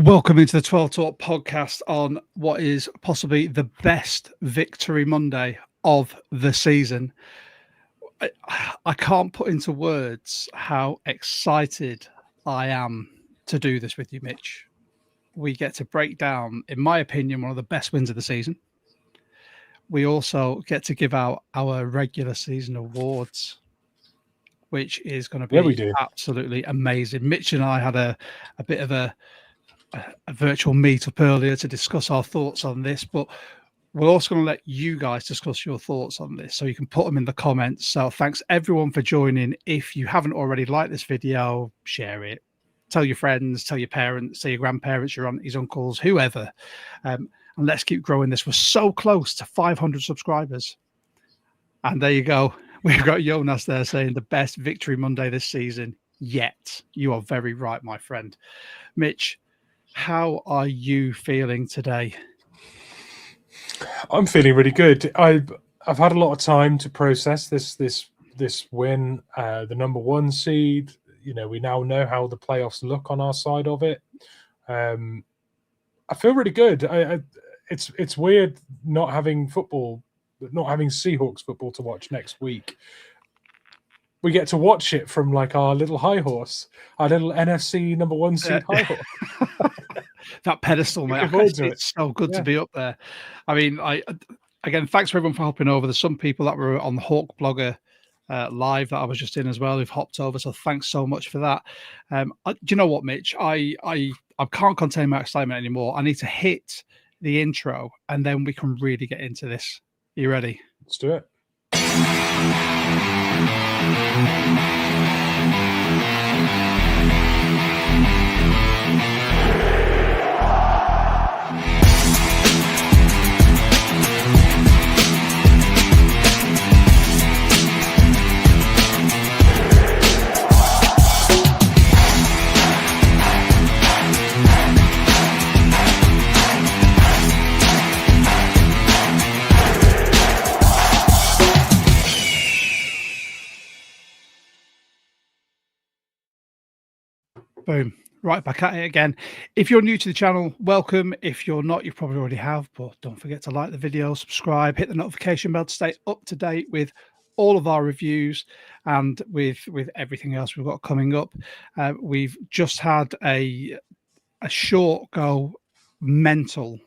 Welcome into the 12 Talk podcast on what is possibly the best Victory Monday of the season. I can't put into words how excited I am to do this with you, Mitch. We get to break down, in my opinion, one of the best wins of the season. We also get to give out our regular season awards, which is going to be absolutely amazing. Mitch and I had a bit of a virtual meetup earlier to discuss our thoughts on this, but we're also going to let you guys discuss your thoughts on this, so you can put them in the comments. So thanks everyone for joining. If you haven't already liked this video, share it, tell your friends, tell your parents, tell your grandparents, your aunties, uncles, whoever, and let's keep growing this. We're so close to 500 subscribers, and there you go. We've got Jonas there saying the best Victory Monday this season yet. You are very right, my friend. Mitch, how are you feeling today? I'm feeling really good. I've had a lot of time to process this win, the number one seed. You know, we now know how the playoffs look on our side of it. I feel really good. It's weird not having football, not having Seahawks football to watch next week. We get to watch it from like our little high horse, our little NFC number one seed high horse. That pedestal, mate. It's so good to be up there. I mean, again, thanks for everyone for hopping over. There's some people that were on the Hawk Blogger live that I was just in as well who've hopped over. So thanks so much for that. Do you know what, Mitch? I can't contain my excitement anymore. I need to hit the intro and then we can really get into this. Are you ready? Let's do it. Boom. Right back at it again. If you're new to the channel, welcome. If you're not, you probably already have, but don't forget to like the video, subscribe, hit the notification bell to stay up to date with all of our reviews and with everything else we've got coming up. We've just had a short go mental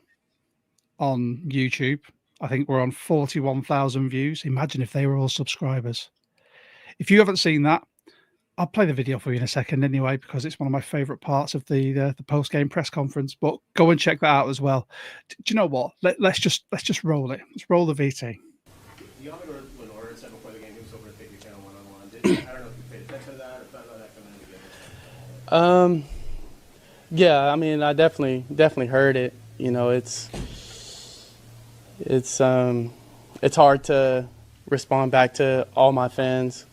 on YouTube. I think we're on 41,000 views. Imagine if they were all subscribers. If you haven't seen that, I'll play the video for you in a second anyway, because it's one of my favorite parts of the post-game press conference. But go and check that out as well. Do you know what? Let's just roll it. Let's roll the VT. The other Lenore said before the game he was over to pick your channel one-on-one. I don't know if you paid attention to that or found out that coming in. Yeah, I mean, I definitely heard it. You know, it's hard to respond back to all my fans.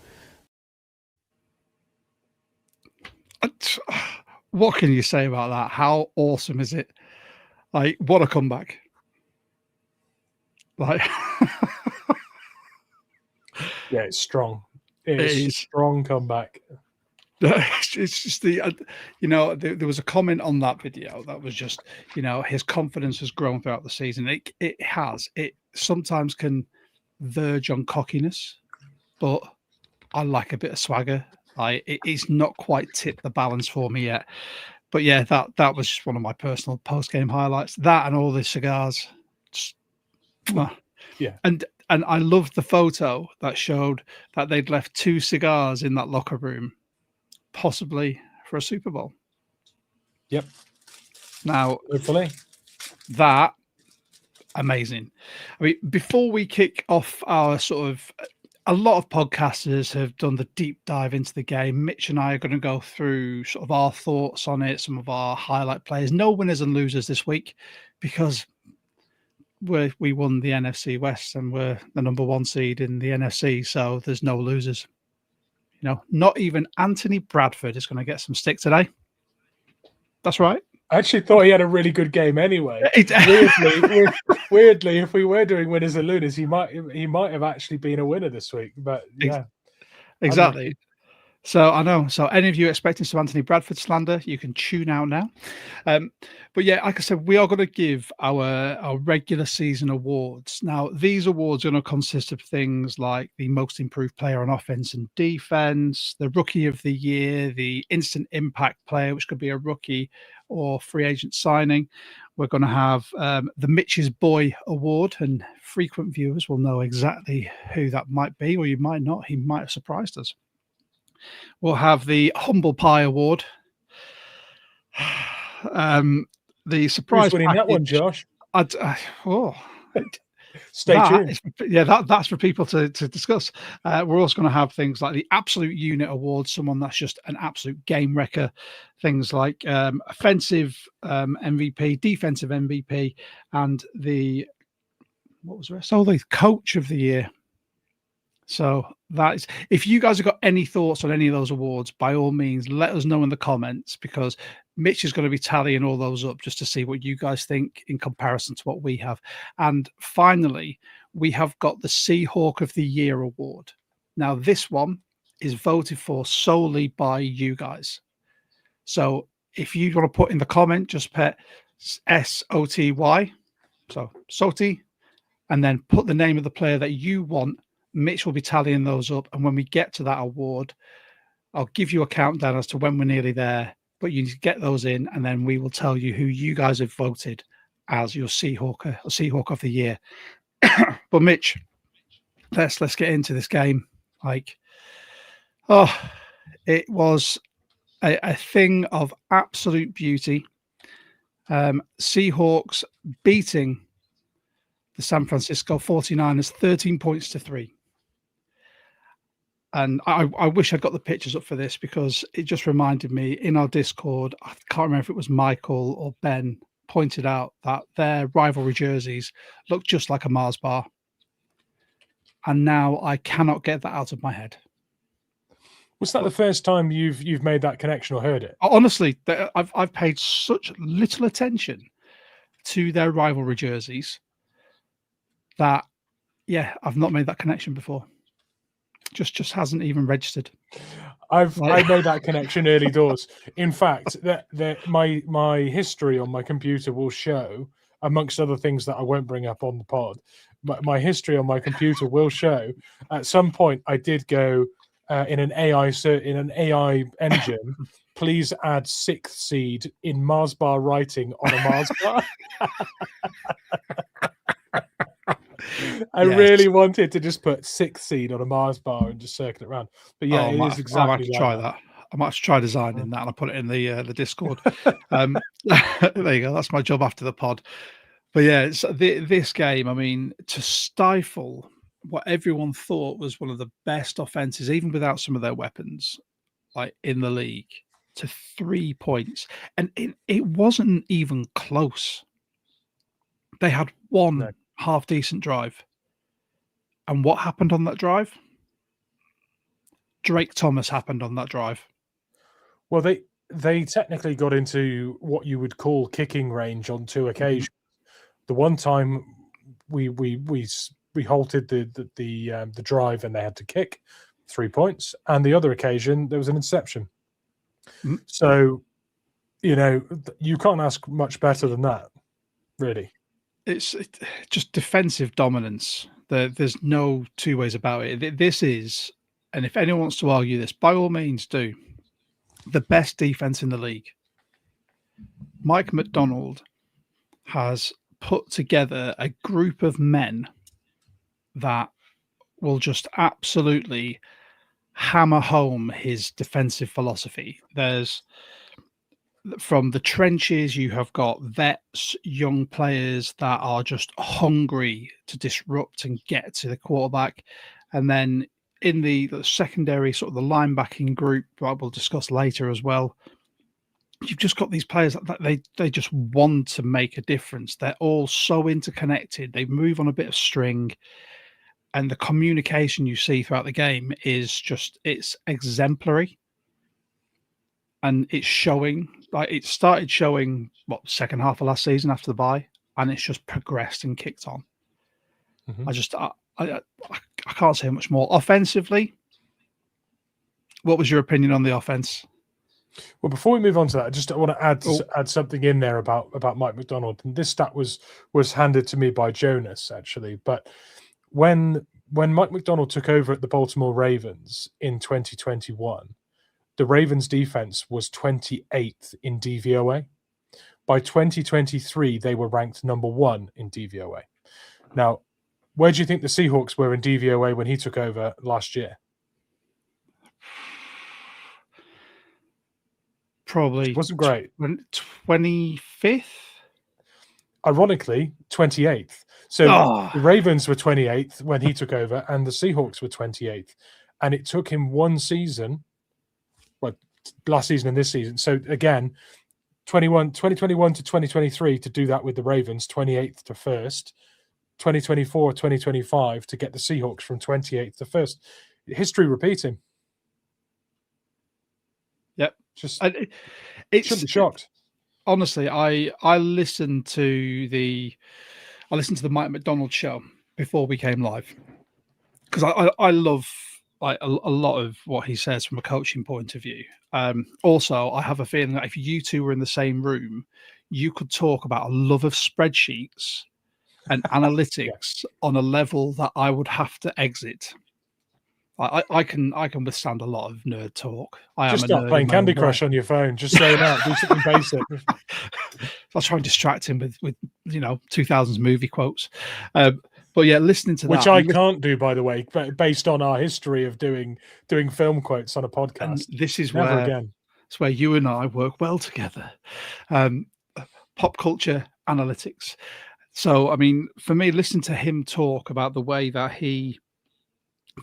What can you say about that? How awesome is it? Like, what a comeback. Like, yeah, it's strong. It is a strong comeback. It's just there was a comment on that video that was just, his confidence has grown throughout the season. It sometimes can verge on cockiness, but I like a bit of swagger. It's not quite tipped the balance for me yet, but yeah, that was just one of my personal post-game highlights. That and all the cigars, yeah. And I loved the photo that showed that they'd left 2 cigars in that locker room, possibly for a Super Bowl. Yep. Now, hopefully, that amazing. I mean, before we kick off our sort of. A lot of podcasters have done the deep dive into the game. Mitch and I are going to go through sort of our thoughts on it, some of our highlight players. No winners and losers this week because we won the NFC West and we're the number one seed in the NFC. So there's no losers. Not even Anthony Bradford is going to get some stick today. That's right. I actually thought he had a really good game anyway. Weirdly, if we were doing winners and losers, he might have actually been a winner this week. But yeah, exactly. So I know. So any of you expecting some Anthony Bradford slander, you can tune out now. But yeah, like I said, we are going to give our regular season awards. Now, these awards are going to consist of things like the most improved player on offense and defense, the rookie of the year, the instant impact player, which could be a rookie or free agent signing. We're going to have the Mitch's Boy Award, and frequent viewers will know exactly who that might be, or you might not. He might have surprised us. We'll have the Humble Pie Award. The surprise Who's winning that one, package. Josh? Stay tuned. That's for people to discuss. We're also going to have things like the Absolute Unit Award, someone that's just an absolute game wrecker. Things like offensive MVP, defensive MVP, and the Coach of the Year. So that is, if you guys have got any thoughts on any of those awards, by all means, let us know in the comments, because Mitch is going to be tallying all those up just to see what you guys think in comparison to what we have. And finally, we have got the Seahawk of the Year award. Now, this one is voted for solely by you guys. So if you want to put in the comment, just put SOTY, so SOTY, and then put the name of the player that you want. Mitch will be tallying those up, and when we get to that award, I'll give you a countdown as to when we're nearly there, but you need to get those in, and then we will tell you who you guys have voted as your Seahawk of the Year. But Mitch, let's get into this game. It was a thing of absolute beauty. Seahawks beating the San Francisco 49ers 13-3. And I wish I'd got the pictures up for this, because it just reminded me in our Discord, I can't remember if it was Michael or Ben, pointed out that their rivalry jerseys look just like a Mars bar. And now I cannot get that out of my head. Was that the first time you've made that connection or heard it? Honestly, I've paid such little attention to their rivalry jerseys that, yeah, I've not made that connection before. Just hasn't even registered. I made that connection early doors. In fact, my history on my computer will show, amongst other things that I won't bring up on the pod, my history on my computer will show at some point I did go in an AI engine. Please add 6th seed in Mars bar writing on a Mars bar. I really wanted to just put 6th seed on a Mars bar and just circle it around. But yeah, it is exactly. I might have to try that. I might have to try designing that, and I'll put it in the Discord. There you go. That's my job after the pod. But yeah, it's, this game, I mean, to stifle what everyone thought was one of the best offenses, even without some of their weapons, like in the league, to 3 points. And it wasn't even close. They had one half decent drive. And what happened on that drive? Drake Thomas happened on that drive. Well, they technically got into what you would call kicking range on 2 occasions. The one time we halted the drive and they had to kick 3 points, and the other occasion there was an interception. So, you can't ask much better than that, really. It's just defensive dominance. There's no two ways about it. This is, and if anyone wants to argue this, by all means do, the best defense in the league. Mike McDonald has put together a group of men that will just absolutely hammer home his defensive philosophy. There's, from the trenches, you have got vets, young players that are just hungry to disrupt and get to the quarterback. And then in the secondary, sort of the linebacking group, that we'll discuss later as well, you've just got these players that they just want to make a difference. They're all so interconnected. They move on a bit of string. And the communication you see throughout the game is just, it's exemplary. And it's showing, like it started showing, second half of last season after the bye, and it's just progressed and kicked on. I can't say much more. Offensively, What was your opinion on the offense? Well, before we move on to that, I want to Oh. add something in there about Mike McDonald. And this stat was handed to me by Jonas, actually. But when Mike McDonald took over at the Baltimore Ravens in 2021, the Ravens defense was 28th in DVOA. By 2023, they were ranked number 1 in DVOA. Now, where do you think the Seahawks were in DVOA when he took over last year? Probably Wasn't great. 25th. Ironically, 28th. So the Ravens were 28th when he took over, and the Seahawks were 28th. And it took him one season, well, last season and this season. So again, 2021 to 2023 to do that with the Ravens, 28th to 1st, 2024, 2025 to get the Seahawks from 28th to 1st. History repeating. Yep. Shouldn't be shocked. Honestly, I listened to the Mike McDonald show before we came live, because I love like a lot of what he says from a coaching point of view. Also, I have a feeling that if you two were in the same room, you could talk about a love of spreadsheets and analytics on a level that I would have to exit. I can withstand a lot of nerd talk. Just start playing Candy Crush on your phone. Just say that. Do something basic. I'll try and distract him with 2000s movie quotes. But yeah, listening to which that, I can't do, by the way, based on our history of doing film quotes on a podcast. And this is it's where you and I work well together. Pop culture analytics. So, I mean, for me, listen to him talk about the way that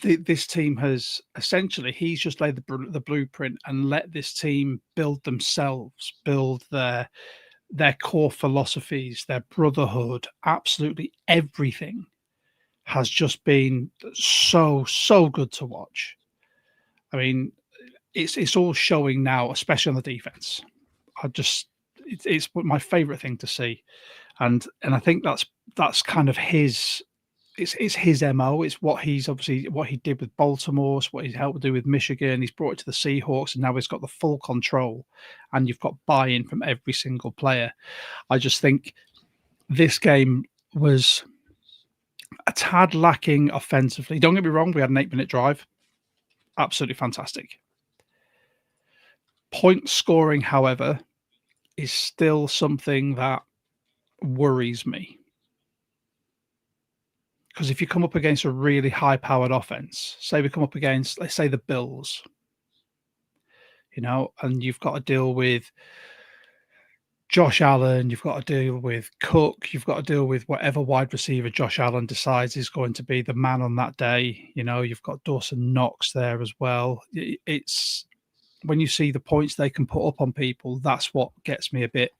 this team has essentially, he's just laid the blueprint and let this team build themselves, build their core philosophies, their brotherhood, absolutely everything has just been so good to watch. I mean, it's all showing now, especially on the defense. It's my favorite thing to see, and I think that's kind of his. It's his MO. It's what he did with Baltimore. It's what he's helped do with Michigan. He's brought it to the Seahawks, and now he's got the full control, and you've got buy-in from every single player. I just think this game was a tad lacking offensively. Don't get me wrong, we had an 8-minute drive. Absolutely fantastic. Point scoring, however, is still something that worries me. Because if you come up against a really high-powered offense, say we come up against, let's say, the Bills, and you've got to deal with Josh Allen, you've got to deal with Cook, you've got to deal with whatever wide receiver Josh Allen decides is going to be the man on that day. You've got Dawson Knox there as well. It's when you see the points they can put up on people, that's what gets me a bit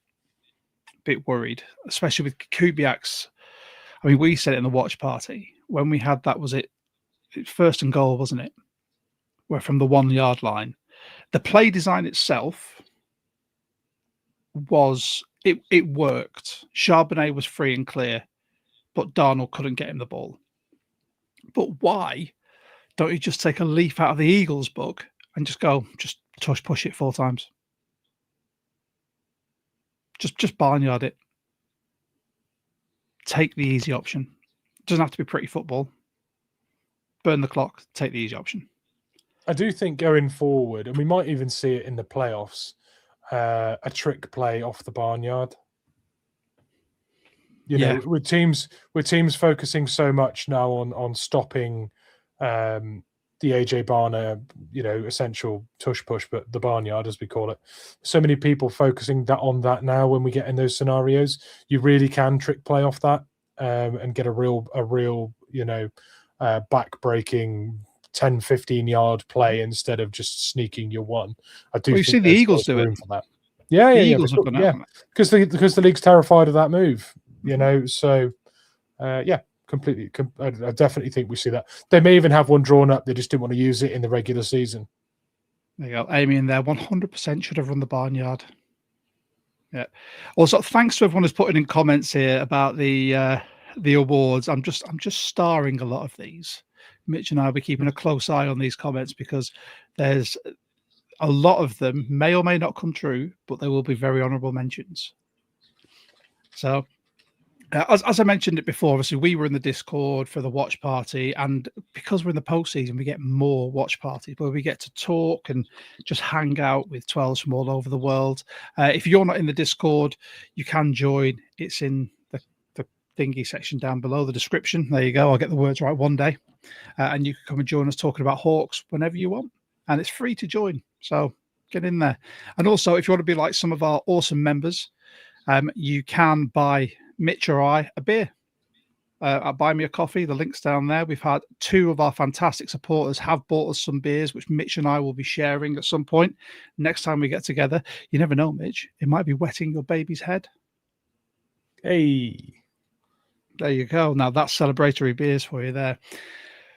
worried, especially with Kubiak's. I mean, we said it in the watch party when we had that. Was it first and goal, wasn't it? Where from the 1 yard line, the play design itself was it worked. Charbonnet was free and clear, but Darnold couldn't get him the ball. But why don't you just take a leaf out of the Eagles book and just tush push it 4 times? Just barnyard it. Take the easy option. It doesn't have to be pretty football. Burn the clock. Take the easy option. I do think going forward, and we might even see it in the playoffs, a trick play off the barnyard. With teams focusing so much now on stopping the AJ Barner, essential tush push, but the barnyard, as we call it. So many people focusing on that now. When we get in those scenarios, you really can trick play off that and get a real back-breaking 10, 15-yard play instead of just sneaking your one. I do. Well, you see the Eagles do it. For that. Yeah, Eagles have done it. Because the league's terrified of that move. So completely. I definitely think we see that. They may even have one drawn up. They just didn't want to use it in the regular season. There you go. Amy in there 100% should have run the barnyard. Yeah. Also, thanks to everyone who's putting in comments here about the awards. I'm just starring a lot of these Mitch and I will be keeping a close eye on these comments because there's a lot of them may or may not come true, but they will be very honourable mentions. So, as I mentioned it before, obviously we were in the Discord for the watch party, and because we're in the postseason, we get more watch parties where we get to talk and just hang out with 12s from all over the world. If you're not in the Discord, you can join. It's in the thingy section down below, the description. There you go. I'll get the words right one day. And you can come and join us talking about Hawks whenever you want. And it's free to join. So get in there. And also, if you want to be like some of our awesome members, you can buy Mitch or I a beer. Buy me a coffee. The link's down there. We've had 2 of our fantastic supporters have bought us some beers, which Mitch and I will be sharing at some point next time we get together. You never know, Mitch. It might be wetting your baby's head. Hey. There you go. Now that's celebratory beers for you there.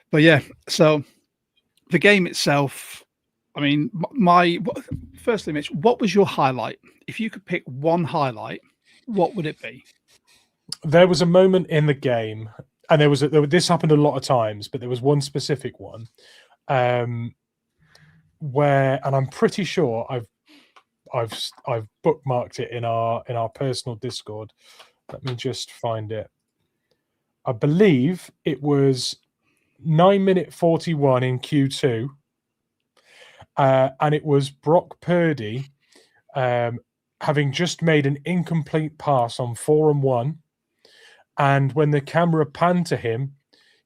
But yeah, so the game itself, I mean, firstly, Mitch, what was your highlight? If you could pick one highlight, what would it be? There was a moment in the game, and this happened a lot of times, but there was one specific one where, and I'm pretty sure I've bookmarked it in our personal Discord. Let me just find it. I believe it was 9:41 in Q2, and it was Brock Purdy having just made an incomplete pass on 4-1, and when the camera panned to him,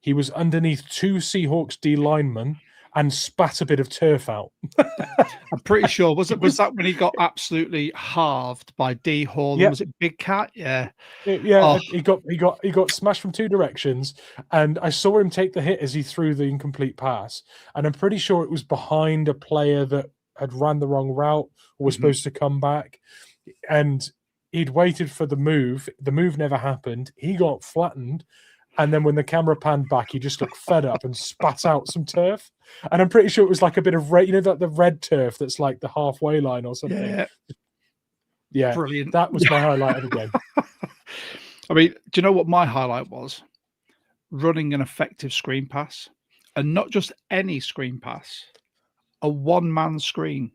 he was underneath 2 Seahawks D linemen and spat a bit of turf out. I'm pretty sure. Was that when he got absolutely halved by D Hall? Yep. Was it Big Cat? Yeah. Yeah, he got smashed from 2 directions, and I saw him take the hit as he threw the incomplete pass, and I'm pretty sure it was behind a player that had ran the wrong route or was supposed to come back, and he'd waited for the move. The move never happened. He got flattened, and then when the camera panned back, he just looked fed up and spat out some turf. And I'm pretty sure it was like a bit of red, that the red turf that's like the halfway line or something. Yeah, brilliant. That was my highlight of the game. I mean, do you know what my highlight was? Running an effective screen pass, and not just any screen pass, a one-man screen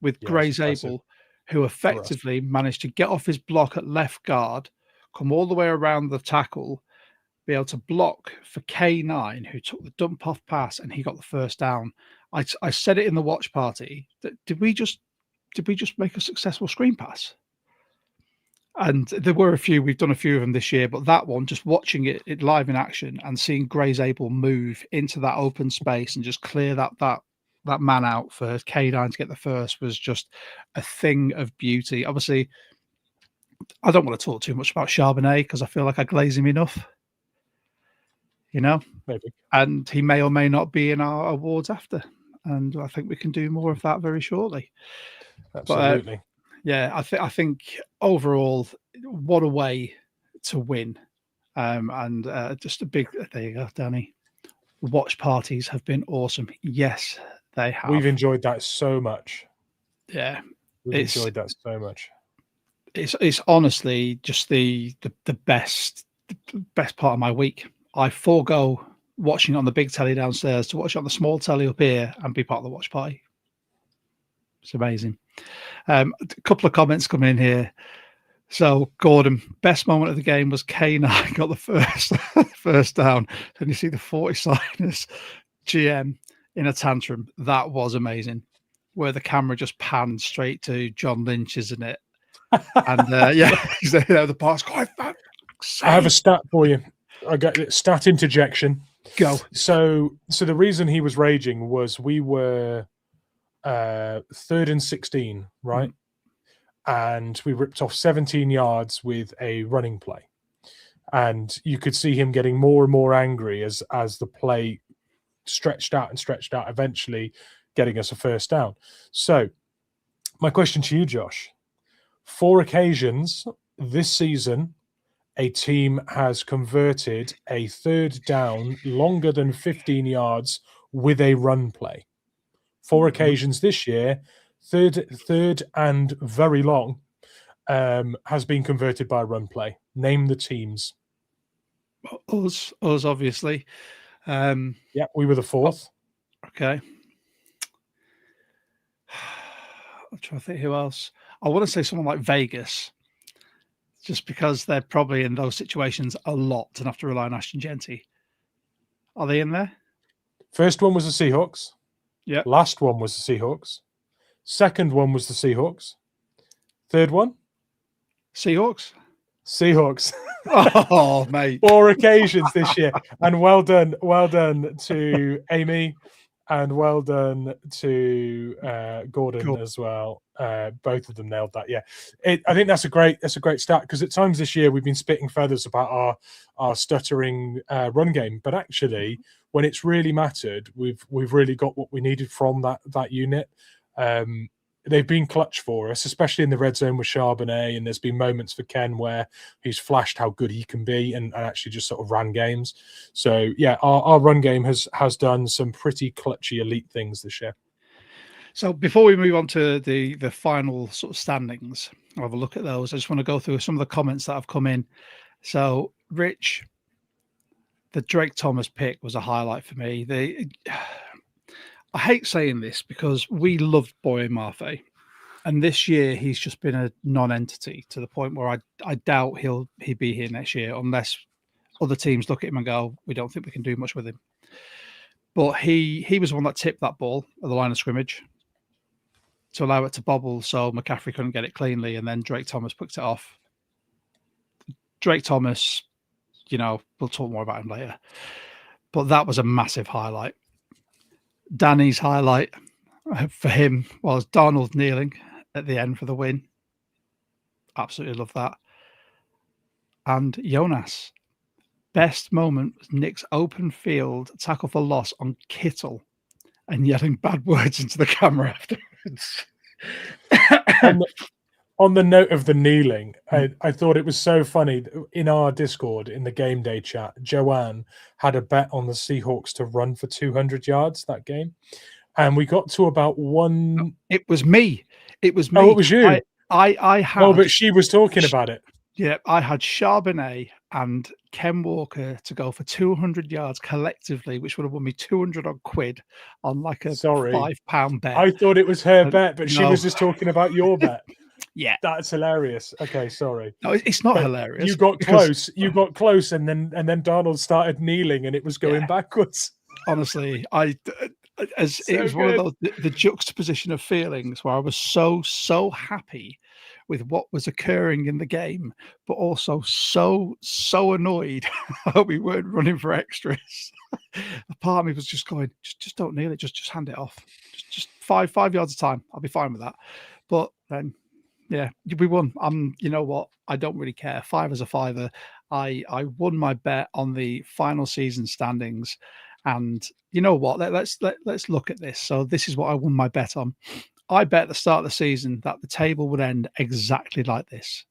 with Gray Zabel, who effectively managed to get off his block at left guard, come all the way around the tackle, be able to block for K9, who took the dump off pass, and he got the first down. I said it in the watch party. Did we just make a successful screen pass? And there were a few. We've done a few of them this year, but that one, just watching it live in action and seeing Gray Zabel move into that open space and just clear that man out for K9 to get the first was just a thing of beauty. Obviously, I don't want to talk too much about Charbonnet because I feel like I glaze him enough. Maybe. And he may or may not be in our awards after. And I think we can do more of that very shortly. Absolutely. But, I think overall, what a way to win. And just a big, there you go, Danny. Watch parties have been awesome. Yes, they have. We've enjoyed that so much. Yeah. We've enjoyed that so much. It's honestly just the best part of my week. I forego watching it on the big telly downstairs to watch it on the small telly up here and be part of the watch party. It's amazing. A couple of comments coming in here. So Gordon, best moment of the game was K9 got the first down. Then you see the 40-siders GM in a tantrum. That was amazing. Where the camera just panned straight to John Lynch, isn't it? And he's there. The pass. I have a stat for you. I got stat interjection. Go. So the reason he was raging was we were 3rd and 16, right? And we ripped off 17 yards with a running play. And you could see him getting more and more angry as the play stretched out, eventually getting us a first down. So my question to you, Josh, 4 occasions this season, a team has converted a 3rd down longer than 15 yards with a run play. 4 occasions this year, third and very long, has been converted by a run play. Name the teams. Us obviously. Yeah, we were the fourth. Okay. I'm trying to think who else. I want to say someone like Vegas, just because they're probably in those situations a lot and have to rely on Ashton Genty. Are they in there? First one was the Seahawks. Yeah. Last one was the Seahawks. Second one was the Seahawks. Third one? Seahawks? Seahawks. Oh, mate. 4 occasions this year. And well done to Amy, and well done to Gordon Cool. as well. Both of them nailed that. Yeah, I think that's a great stat, because at times this year we've been spitting feathers about our stuttering run game, but actually when it's really mattered, we've really got what we needed from that unit. They've been clutch for us, especially in the red zone with Charbonnet, and there's been moments for Ken where he's flashed how good he can be and actually just sort of ran games. So yeah, our run game has done some pretty clutchy elite things this year. So before we move on to the final sort of standings, I'll have a look at those. I just want to go through some of the comments that have come in. So Rich, the Drake Thomas pick was a highlight for me. I hate saying this because we loved Boye Mafe, and this year he's just been a non-entity to the point where I doubt he'll be here next year unless other teams look at him and go, we don't think we can do much with him. But he was the one that tipped that ball at the line of scrimmage to allow it to bobble so McCaffrey couldn't get it cleanly, and then Drake Thomas picked it off. Drake Thomas, we'll talk more about him later, but that was a massive highlight. Danny's highlight for him was Darnold kneeling at the end for the win. Absolutely love that. And Jonas, best moment was Nick's open field tackle for loss on Kittle and yelling bad words into the camera afterwards. On the note of the kneeling, I thought it was so funny. In our Discord, in the game day chat, Joanne had a bet on the Seahawks to run for 200 yards that game. And we got to about one... It was me. Oh, it was you. I had... Oh, but she was talking about it. Yeah, I had Charbonnet and Ken Walker to go for 200 yards collectively, which would have won me 200 odd quid on like a £5 bet. I thought it was her bet, but she was just talking about your bet. Yeah, that's hilarious. Okay, sorry. No, it's not hilarious. You got close. You got close, and then Darnold started kneeling, and it was going backwards. Honestly, it was one of those the juxtaposition of feelings where I was so happy with what was occurring in the game, but also so annoyed that we weren't running for extras. A part of me was just going, just don't kneel it, just hand it off, just five yards a time. I'll be fine with that. But then. Yeah, we won. You know what? I don't really care. 5 as a fiver. I won my bet on the final season standings, and you know what? Let's look at this. So this is what I won my bet on. I bet at the start of the season that the table would end exactly like this: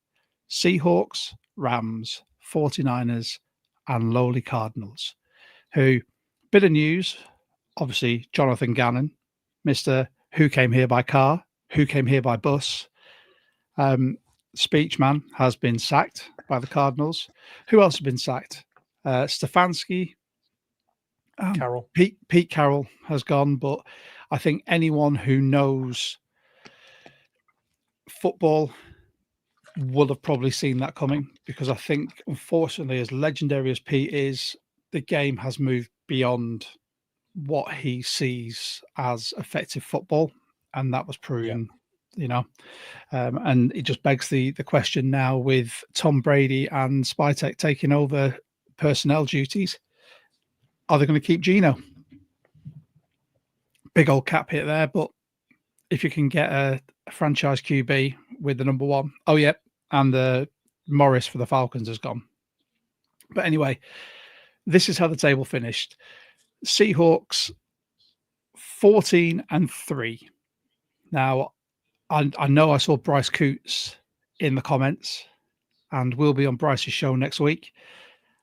Seahawks, Rams, 49ers, and lowly Cardinals. Who, bit of news, obviously Jonathan Gannon, Mr. Who came here by car, who came here by bus. Speechman has been sacked by the Cardinals. Who else has been sacked? Stefanski. Carroll. Pete Carroll has gone, but I think anyone who knows football will have probably seen that coming, because I think, unfortunately, as legendary as Pete is, the game has moved beyond what he sees as effective football, and that was proven. Yeah. And it just begs the question now with Tom Brady and Spytek taking over personnel duties. Are they going to keep Geno? Big old cap hit there, but if you can get a franchise QB with the number one, and Morris for the Falcons has gone. But anyway, this is how the table finished. Seahawks 14-3. Now, I know I saw Bryce Coots in the comments, and we'll be on Bryce's show next week.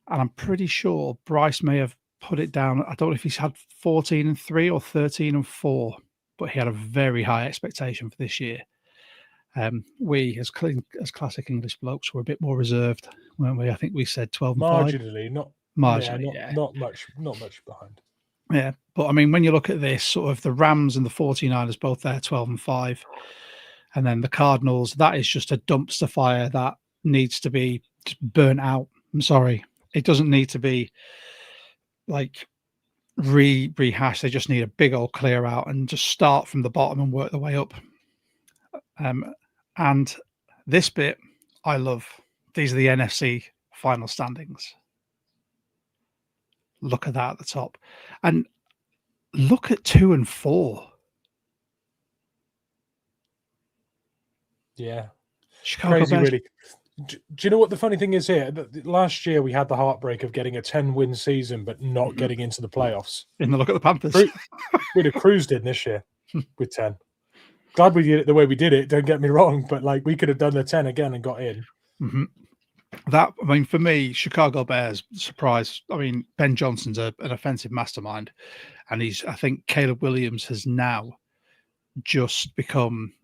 And I'm pretty sure Bryce may have put it down. I don't know if he's had 14-3 or 13-4, but he had a very high expectation for this year. We, as classic English blokes, were a bit more reserved, weren't we? I think we said 12-5. Marginally, Marginally, not much behind. Yeah, but I mean, when you look at this, sort of the Rams and the 49ers both there 12-5, and then the Cardinals, that is just a dumpster fire that needs to be just burnt out. I'm sorry, it doesn't need to be like rehashed. They just need a big old clear out and just start from the bottom and work their way up. And this bit I love. These are the NFC final standings. Look at that at the top. And look at 2 and 4. Yeah. Chicago Crazy, Bears. really. Do you know what the funny thing is here? Last year we had the heartbreak of getting a 10-win season but not getting into the playoffs. And look at the Panthers. We'd have cruised in this year with 10. Glad we did it the way we did it, don't get me wrong, but like we could have done the 10 again and got in. Mm-hmm. That, I mean, for me, Chicago Bears, surprise. I mean, Ben Johnson's an offensive mastermind, and I think Caleb Williams has now just became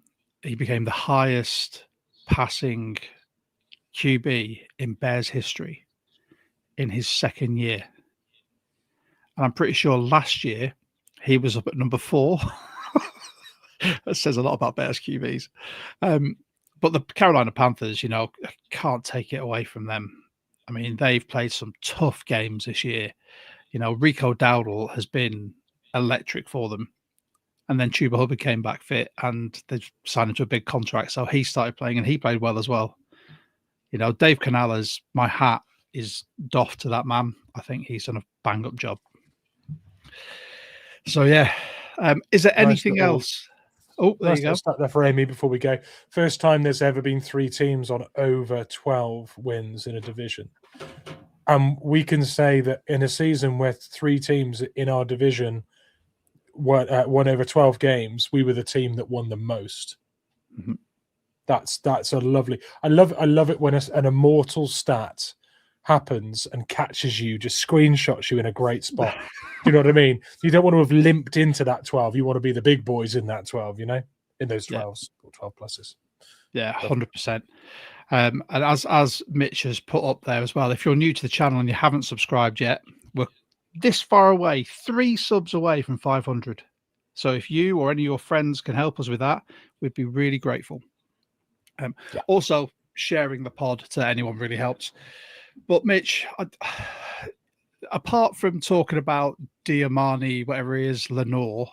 the highest passing QB in Bears history in his second year. And I'm pretty sure last year he was up at number 4. That says a lot about Bears QBs. But the Carolina Panthers, can't take it away from them. I mean, they've played some tough games this year. Rico Dowdle has been electric for them. And then Chuba Hubbard came back fit and they signed him to a big contract. So he started playing and he played well as well. Dave Canales, my hat is doffed to that man. I think he's done a bang-up job. So, yeah. Is there anything else? Oh, there you go. Start there for Amy before we go. First time there's ever been 3 teams on over 12 wins in a division. We can say that in a season where 3 teams in our division won over 12 games, we were the team that won the most. Mm-hmm. That's a lovely. I love it when an immortal stat happens and catches you, just screenshots you in a great spot. Do you know what I mean? You don't want to have limped into that 12. You want to be the big boys in that 12, in those 12s or 12 pluses. Yeah, 100%. And as Mitch has put up there as well, if you're new to the channel and you haven't subscribed yet, we're this far away, 3 subs away from 500. So if you or any of your friends can help us with that, we'd be really grateful. Also, sharing the pod to anyone really helps. But Mitch, apart from talking about Diamani, whatever he is, Lenore,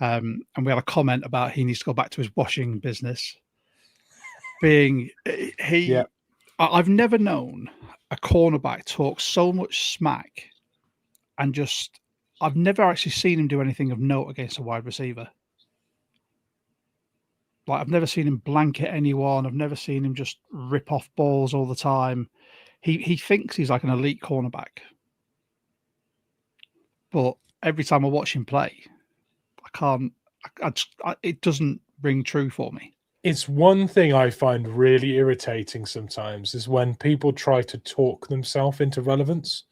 and we had a comment about he needs to go back to his washing business. I've never known a cornerback talk so much smack and I've never actually seen him do anything of note against a wide receiver. Like, I've never seen him blanket anyone. I've never seen him just rip off balls all the time. He thinks he's like an elite cornerback. But every time I watch him play, it doesn't ring true for me. It's one thing I find really irritating sometimes is when people try to talk themselves into relevance.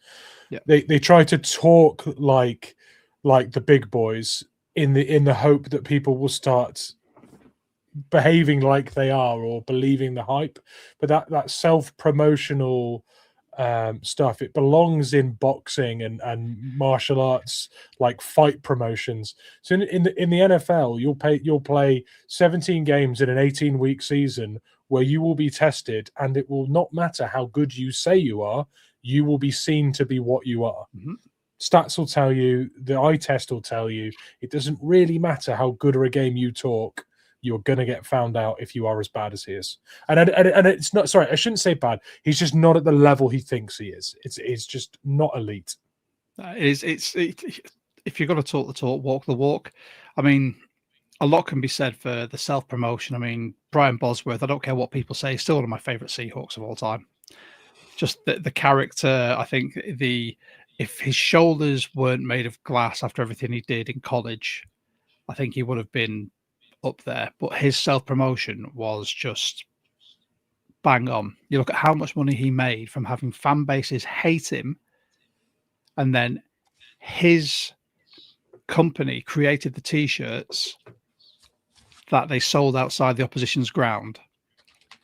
Yeah. They try to talk like the big boys in the hope that people will start behaving like they are or believing the hype. But that self-promotional stuff, it belongs in boxing and martial arts, like fight promotions. So in the NFL, you'll play 17 games in an 18-week season where you will be tested, and it will not matter how good you say you are, you will be seen to be what you are. Mm-hmm. Stats will tell you, the eye test will tell you. It doesn't really matter how good of a game you talk. You're going to get found out if you are as bad as he is. And it's not, sorry, I shouldn't say bad. He's just not at the level he thinks he is. It's just not elite. If you're going to talk the talk, walk the walk. I mean, a lot can be said for the self-promotion. I mean, Brian Bosworth, I don't care what people say, he's still one of my favorite Seahawks of all time. Just the character, I think if his shoulders weren't made of glass after everything he did in college, I think he would have been up there. But his self-promotion was just bang on. You look at how much money he made from having fan bases hate him, and then his company created the t-shirts that they sold outside the opposition's ground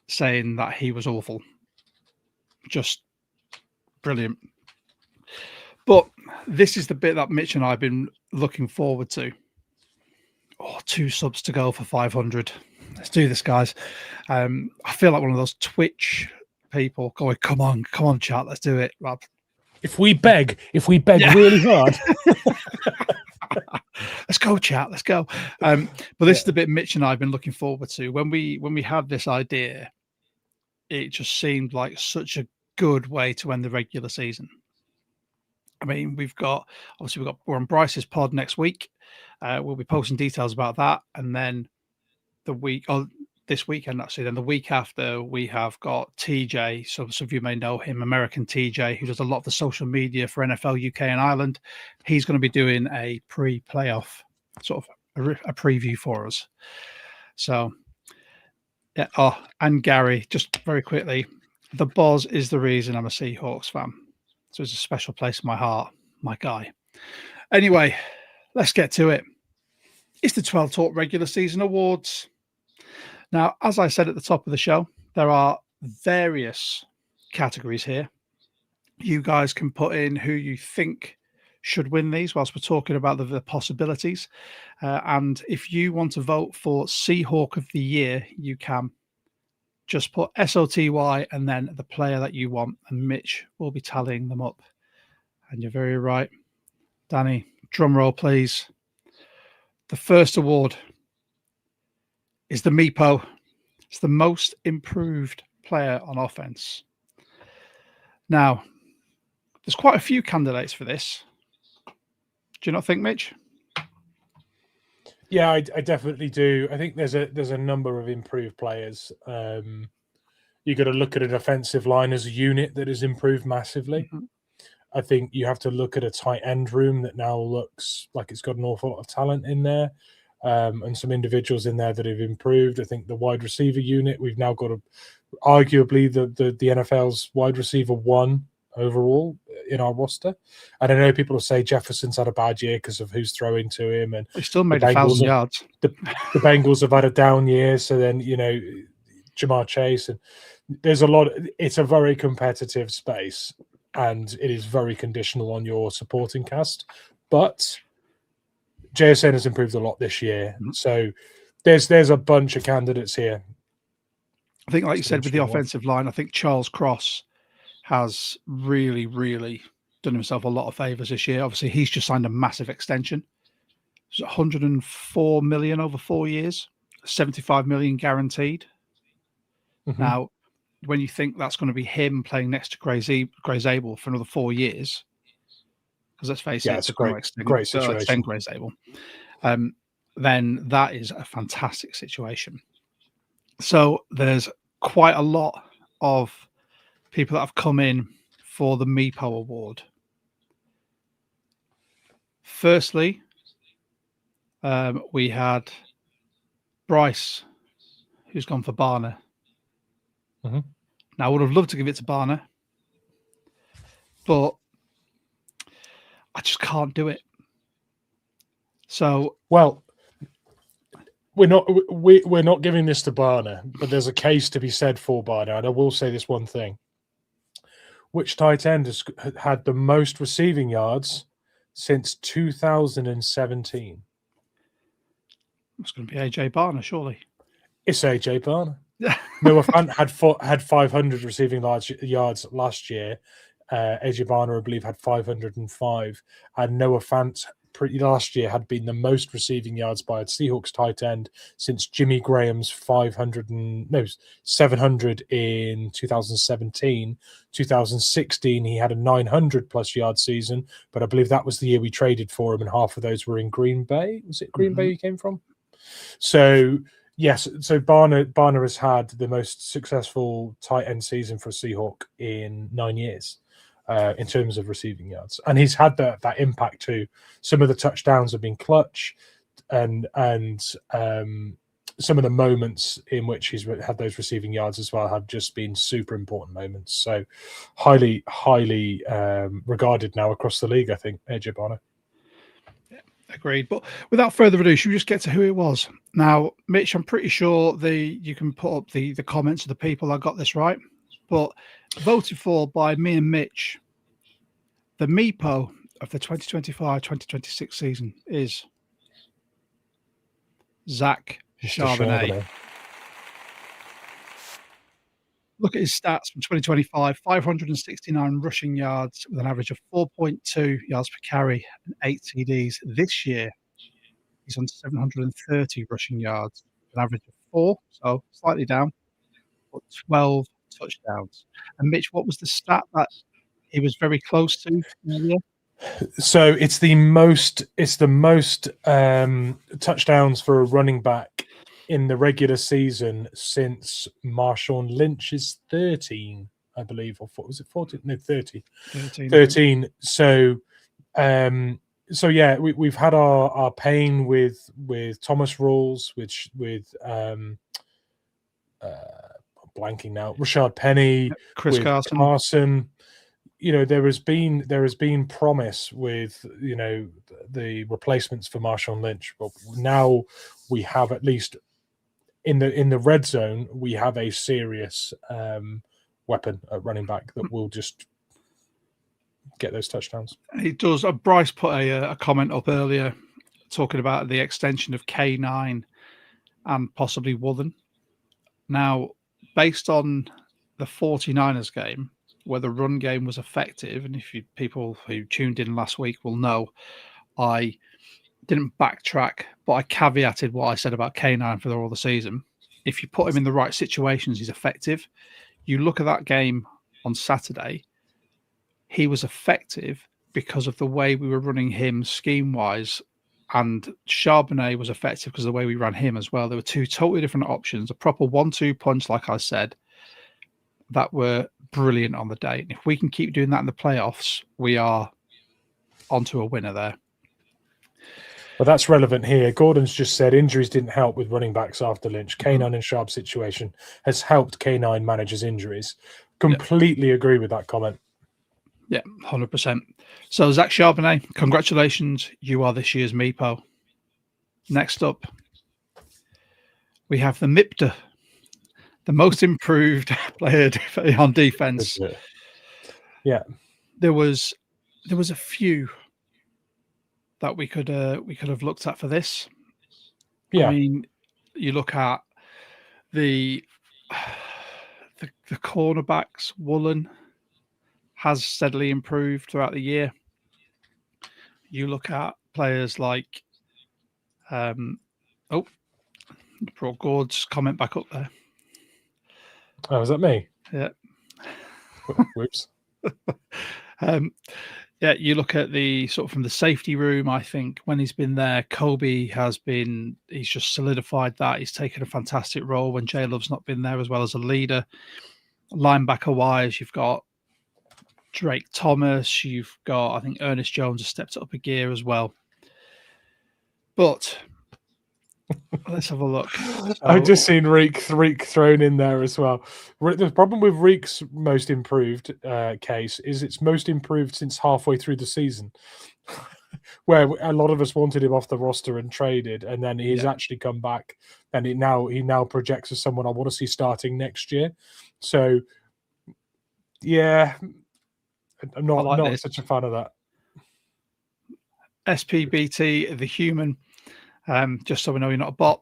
saying that he was awful. Just brilliant. But this is the bit that Mitch and I have been looking forward to. Oh, 2 subs to go for 500. Let's do this, guys. I feel like one of those Twitch people going, come on, chat, let's do it. Rob. If we beg really hard. Let's go, chat. Let's go. But this is the bit Mitch and I have been looking forward to. When we had this idea, it just seemed like such a good way to end the regular season. I mean, we're on Bryce's pod next week. We'll be posting details about that, and then this weekend actually. Then the week after, we have got TJ. So some of you may know him, American TJ, who does a lot of the social media for NFL UK and Ireland. He's going to be doing a pre-playoff sort of a preview for us. So, yeah. Oh, and Gary, just very quickly, the Boz is the reason I'm a Seahawks fan. So it's a special place in my heart, my guy. Anyway, let's get to it. It's the 12 Talk Regular Season Awards. Now, as I said at the top of the show, there are various categories here. You guys can put in who you think should win these whilst we're talking about the possibilities. And if you want to vote for Seahawk of the Year, you can. Just put SOTY and then the player that you want, and Mitch will be tallying them up. And you're very right. Danny, drum roll, please. The first award is the Meepo. It's the most improved player on offense. Now, there's quite a few candidates for this. Do you not think, Mitch? Yeah, I definitely do. I think there's a number of improved players. You got to look at an offensive line as a unit that has improved massively. Mm-hmm. I think you have to look at a tight end room that now looks like it's got an awful lot of talent in there, and some individuals in there that have improved. I think the wide receiver unit, we've now got arguably the NFL's wide receiver 1 overall in our roster. And I know people will say Jefferson's had a bad year because of who's throwing to him, and he still made 1,000 yards. The Bengals have had a down year, so then Jamar Chase, and there's a lot. It's a very competitive space, and it is very conditional on your supporting cast. But JSN has improved a lot this year, so there's a bunch of candidates here. I think, like you said, with the offensive line, I think Charles Cross has really, really done himself a lot of favors this year. Obviously, he's just signed a massive extension. It's 104 million over 4 years, 75 million guaranteed. Mm-hmm. Now, when you think that's going to be him playing next to Gray Zabel for another 4 years, because let's face it, it's a great situation. Gray Zabel, then that is a fantastic situation. So there's quite a lot of people that have come in for the Meepo Award. Firstly, we had Bryce, who's gone for Barner. Mm-hmm. Now, I would have loved to give it to Barner, but I just can't do it. So, well, we're not giving this to Barner, but there's a case to be said for Barner, and I will say this one thing: which tight end has had the most receiving yards since 2017? It's going to be AJ Barner, surely. It's AJ Barner. Noah Fant had 500 receiving yards last year. AJ Barner, I believe, had 505, and Noah Fant last year had been the most receiving yards by a Seahawks tight end since Jimmy Graham's 700 in 2017. 2016, he had a 900 plus yard season, but I believe that was the year we traded for him, and half of those were in Green Bay. Was it Green Bay he came from? So yes, so Barner has had the most successful tight end season for a Seahawk in 9 years. In terms of receiving yards, and he's had that impact too. Some of the touchdowns have been clutch, and some of the moments in which he's had those receiving yards as well have just been super important moments. So highly regarded now across the league, I think, AJ Barner. Yeah, agreed. But without further ado, should we just get to who it was? Now, Mitch, I'm pretty sure you can put up the comments of the people that got this right, but voted for by me and Mitch The Meepo of the 2025-2026 season is Zach Mr. Charbonnet. Charbonnet. Look at his stats from 2025, 569 rushing yards with an average of 4.2 yards per carry and 8 TDs. This year, he's on 730 rushing yards with an average of 4, so slightly down, but 12 touchdowns. And Mitch, what was the stat that he was very close to earlier? So it's the most touchdowns for a running back in the regular season since Marshawn Lynch's 13, I believe, or was it 14? No, 30. 13. So yeah, we've had our pain with Thomas Rawls, with blanking now, Rashad Penny, Chris with Carson. You know, there has been promise with, you know, the replacements for Marshawn Lynch, but now we have, at least in the red zone, we have a serious weapon at running back that will just get those touchdowns. He does. Bryce put a comment up earlier talking about the extension of K9 and possibly Woolen. Now, based on the 49ers game, where the run game was effective, and if people who tuned in last week will know, I didn't backtrack, but I caveated what I said about K9 for all the season. If you put him in the right situations, he's effective. You look at that game on Saturday, he was effective because of the way we were running him scheme-wise, and Charbonnet was effective because of the way we ran him as well. There were two totally different options, a proper 1-2 punch, like I said, that were brilliant on the day. And if we can keep doing that in the playoffs, we are onto a winner there. Well, that's relevant here. Gordon's just said injuries didn't help with running backs after Lynch. K9 and Sharp's situation has helped K9 manage his injuries. Completely agree with that comment. Yeah, 100%. So, Zach Charbonnet, congratulations. You are this year's Meepo. Next up, we have the MIPTA, the most improved player on defense. Yeah. There was a few that we could have looked at for this. Yeah. I mean, you look at the cornerbacks. Woolen has steadily improved throughout the year. You look at players like brought Gord's comment back up there. Oh, is that me? Yeah. Whoops. Yeah, you look at the sort of from the safety room, I think when he's been there, Kobe he's just solidified that. He's taken a fantastic role when J Love's not been there, as well as a leader. Linebacker wise, you've got Drake Thomas, you've got, I think Ernest Jones has stepped up a gear as well. But let's have a look. I've just seen Reek thrown in there as well. The problem with Reek's most improved case is it's most improved since halfway through the season, where a lot of us wanted him off the roster and traded, and then he's actually come back, and he now projects as someone I want to see starting next year. So, yeah, I'm not such a fan of that. SPBT, the human. Just so we know you're not a bot.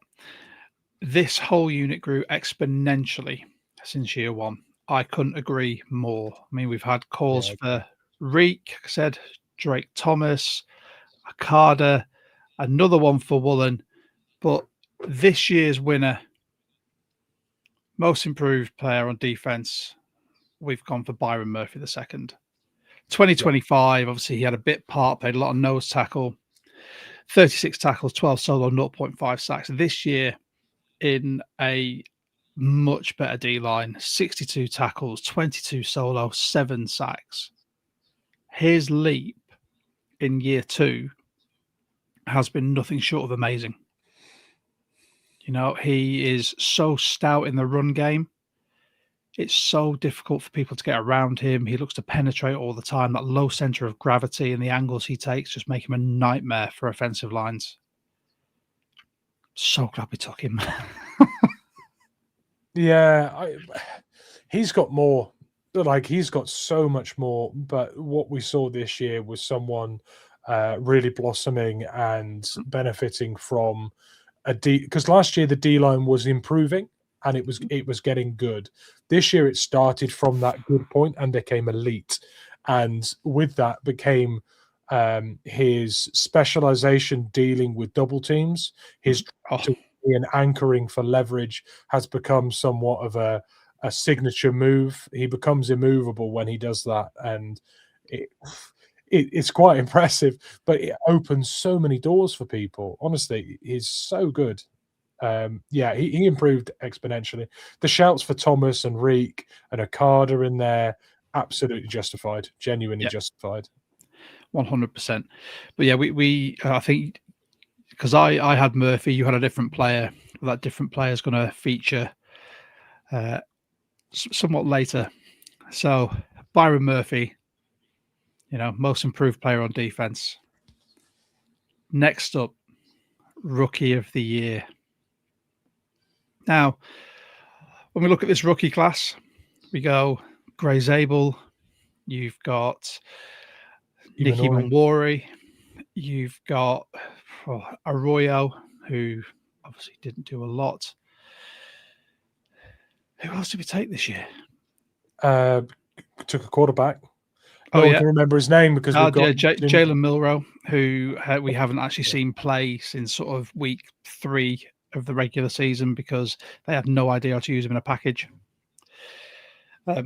This whole unit grew exponentially since year one. I couldn't agree more. I mean, we've had calls for Reek, like I said, Drake Thomas, Akada, another one for Woolen. But this year's winner, most improved player on defense, we've gone for Byron Murphy II. 2025, obviously, he had a bit part, played a lot of nose tackle. 36 tackles, 12 solo, 0.5 sacks. This year, in a much better D-line, 62 tackles, 22 solo, 7 sacks. His leap in year 2 has been nothing short of amazing. You know, he is so stout in the run game. It's so difficult for people to get around him. He looks to penetrate all the time. That low center of gravity and the angles he takes just make him a nightmare for offensive lines. So glad we took him. Yeah, he's got more like he's got so much more. But what we saw this year was someone really blossoming and benefiting from a D, because last year the D line was improving and it was getting good. This year it started from that good point and became elite, and with that became his specialization dealing with double teams, his and anchoring for leverage has become somewhat of a signature move. He becomes immovable when he does that, and it's quite impressive. But it opens so many doors for people. Honestly, he's so good. He improved exponentially. The shouts for Thomas and Reek and Okada in there, absolutely justified, genuinely justified. 100%. But yeah, we I think, because I had Murphy, you had a different player. That different player is going to feature somewhat later. So Byron Murphy, most improved player on defense. Next up, rookie of the year. Now, when we look at this rookie class, we go Gray Zabel, you've got Nicky Manwari, you've got Arroyo, who obviously didn't do a lot. Who else did we take this year? Took a quarterback. No one can remember his name because we've got Jalen Milroe, who we haven't actually seen play since sort of week 3 of the regular season because they had no idea how to use him in a package. There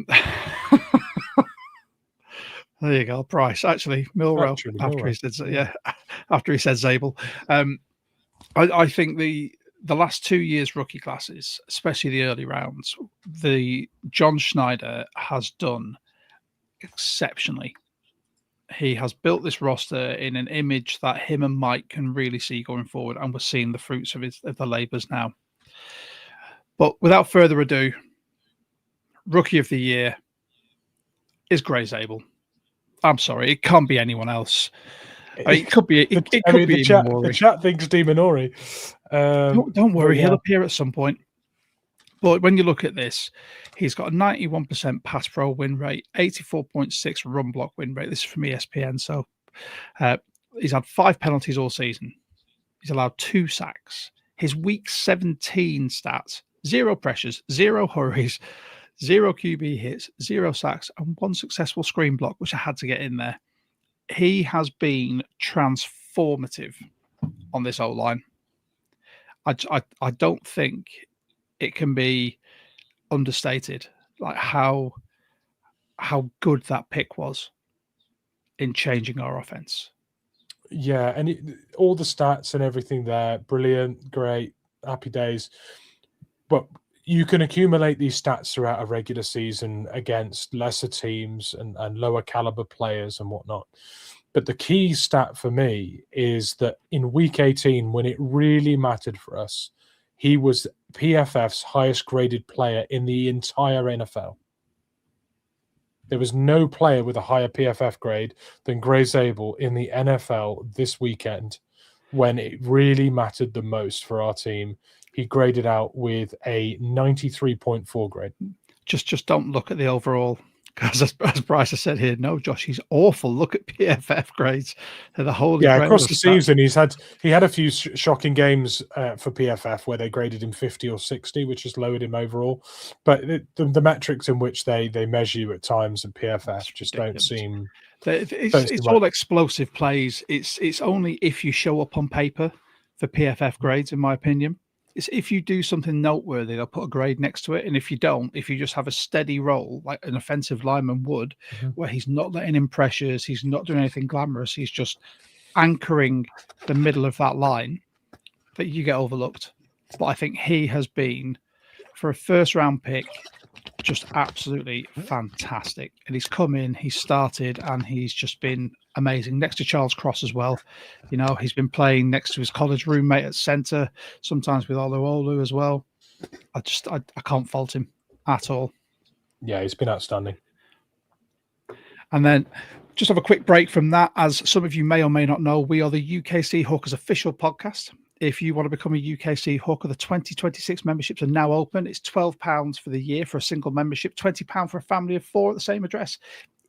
you go, Price. Actually, Milroe. After he said Zabel. I think the last 2 years rookie classes, especially the early rounds, the John Schneider has done exceptionally. He has built this roster in an image that him and Mike can really see going forward, and we're seeing the fruits of the labours now. But without further ado, rookie of the year is Gray Zabel. I'm sorry, it can't be anyone else. It could be. It could be the chat thinks Diminori. Don't worry, he'll appear at some point. But when you look at this, he's got a 91% pass pro win rate, 84.6 run block win rate. This is from ESPN. So he's had 5 penalties all season. He's allowed 2 sacks. His week 17 stats: 0 pressures, 0 hurries, 0 QB hits, 0 sacks, and 1 successful screen block, which I had to get in there. He has been transformative on this O-line. I don't think it can be understated, like how good that pick was in changing our offense. Yeah, and all the stats and everything there, brilliant, great, happy days. But you can accumulate these stats throughout a regular season against lesser teams and lower caliber players and whatnot. But the key stat for me is that in week 18, when it really mattered for us, he was PFF's highest graded player in the entire NFL. There was no player with a higher PFF grade than Gray Zabel in the NFL this weekend when it really mattered the most for our team. He graded out with a 93.4 grade. Just don't look at the overall, because as Bryce has said here, no, Josh, he's awful. Look at PFF grades. They're the whole across the season, he had a few shocking games for PFF where they graded him 50 or 60, which has lowered him overall. But the metrics in which they measure you at times in PFF just don't seem. It's all explosive plays. It's only if you show up on paper for PFF grades, in my opinion. It's if you do something noteworthy, they'll put a grade next to it. And if you don't, if you just have a steady role, like an offensive lineman would, where he's not letting in pressures, he's not doing anything glamorous, he's just anchoring the middle of that line, that you get overlooked. But I think he has been, for a first-round pick, just absolutely fantastic. And he's come in, he's started, and he's just been amazing. Next to Charles Cross as well. He's been playing next to his college roommate at center, sometimes with Olu as well. I can't fault him at all. Yeah, he's been outstanding. And then just have a quick break from that. As some of you may or may not know, we are the UK Seahawks official podcast. if you want to become a UK Seahawker, the 2026 memberships are now open. It's £12 for the year for a single membership, £20 for a family of 4 at the same address.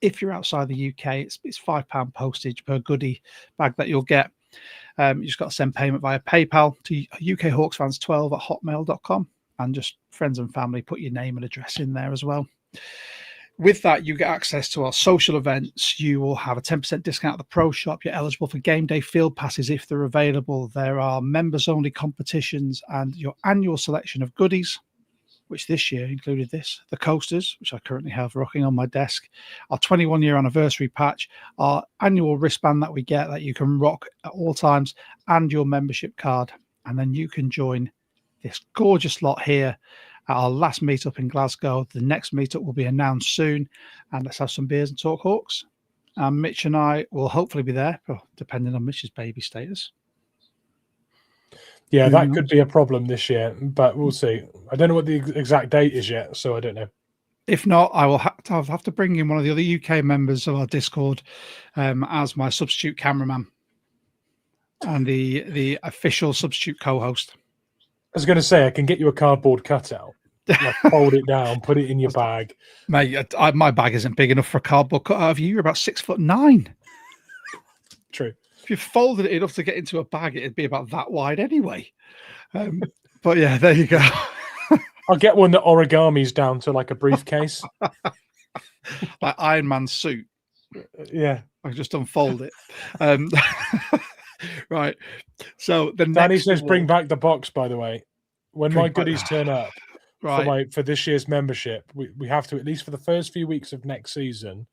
If you're outside the UK, it's £5 postage per goodie bag that you'll get. You just got to send payment via PayPal to ukhawksfans12@hotmail.com, and just friends and family, put your name and address in there as well. With that, you get access to our social events. You will have a 10% discount at the Pro Shop. You're eligible for game day field passes if they're available. There are members-only competitions and your annual selection of goodies, which this year included the coasters, which I currently have rocking on my desk, our 21-year anniversary patch, our annual wristband that we get that you can rock at all times, and your membership card. And then you can join this gorgeous lot here at our last meetup in Glasgow. The next meetup will be announced soon, and let's have some beers and talk Hawks. Mitch and I will hopefully be there, depending on Mitch's baby status. Yeah, that could be a problem this year, but we'll see. I don't know what the exact date is yet, so I don't know. If not, I will have to bring in one of the other UK members of our Discord as my substitute cameraman and the official substitute co-host. I was going to say, I can get you a cardboard cutout, like fold it down, put it in your bag. Mate, my bag isn't big enough for a cardboard cutout of you. You're about 6'9". True. If you folded it enough to get into a bag, it'd be about that wide anyway. But yeah, there you go. I'll get one that origamis down to like a briefcase. Like Iron Man's suit. Yeah. I just unfold it. Right. So the Danny next says, award, bring back the box, by the way. When my goodies turn up right. for this year's membership, we have to, at least for the first few weeks of next season,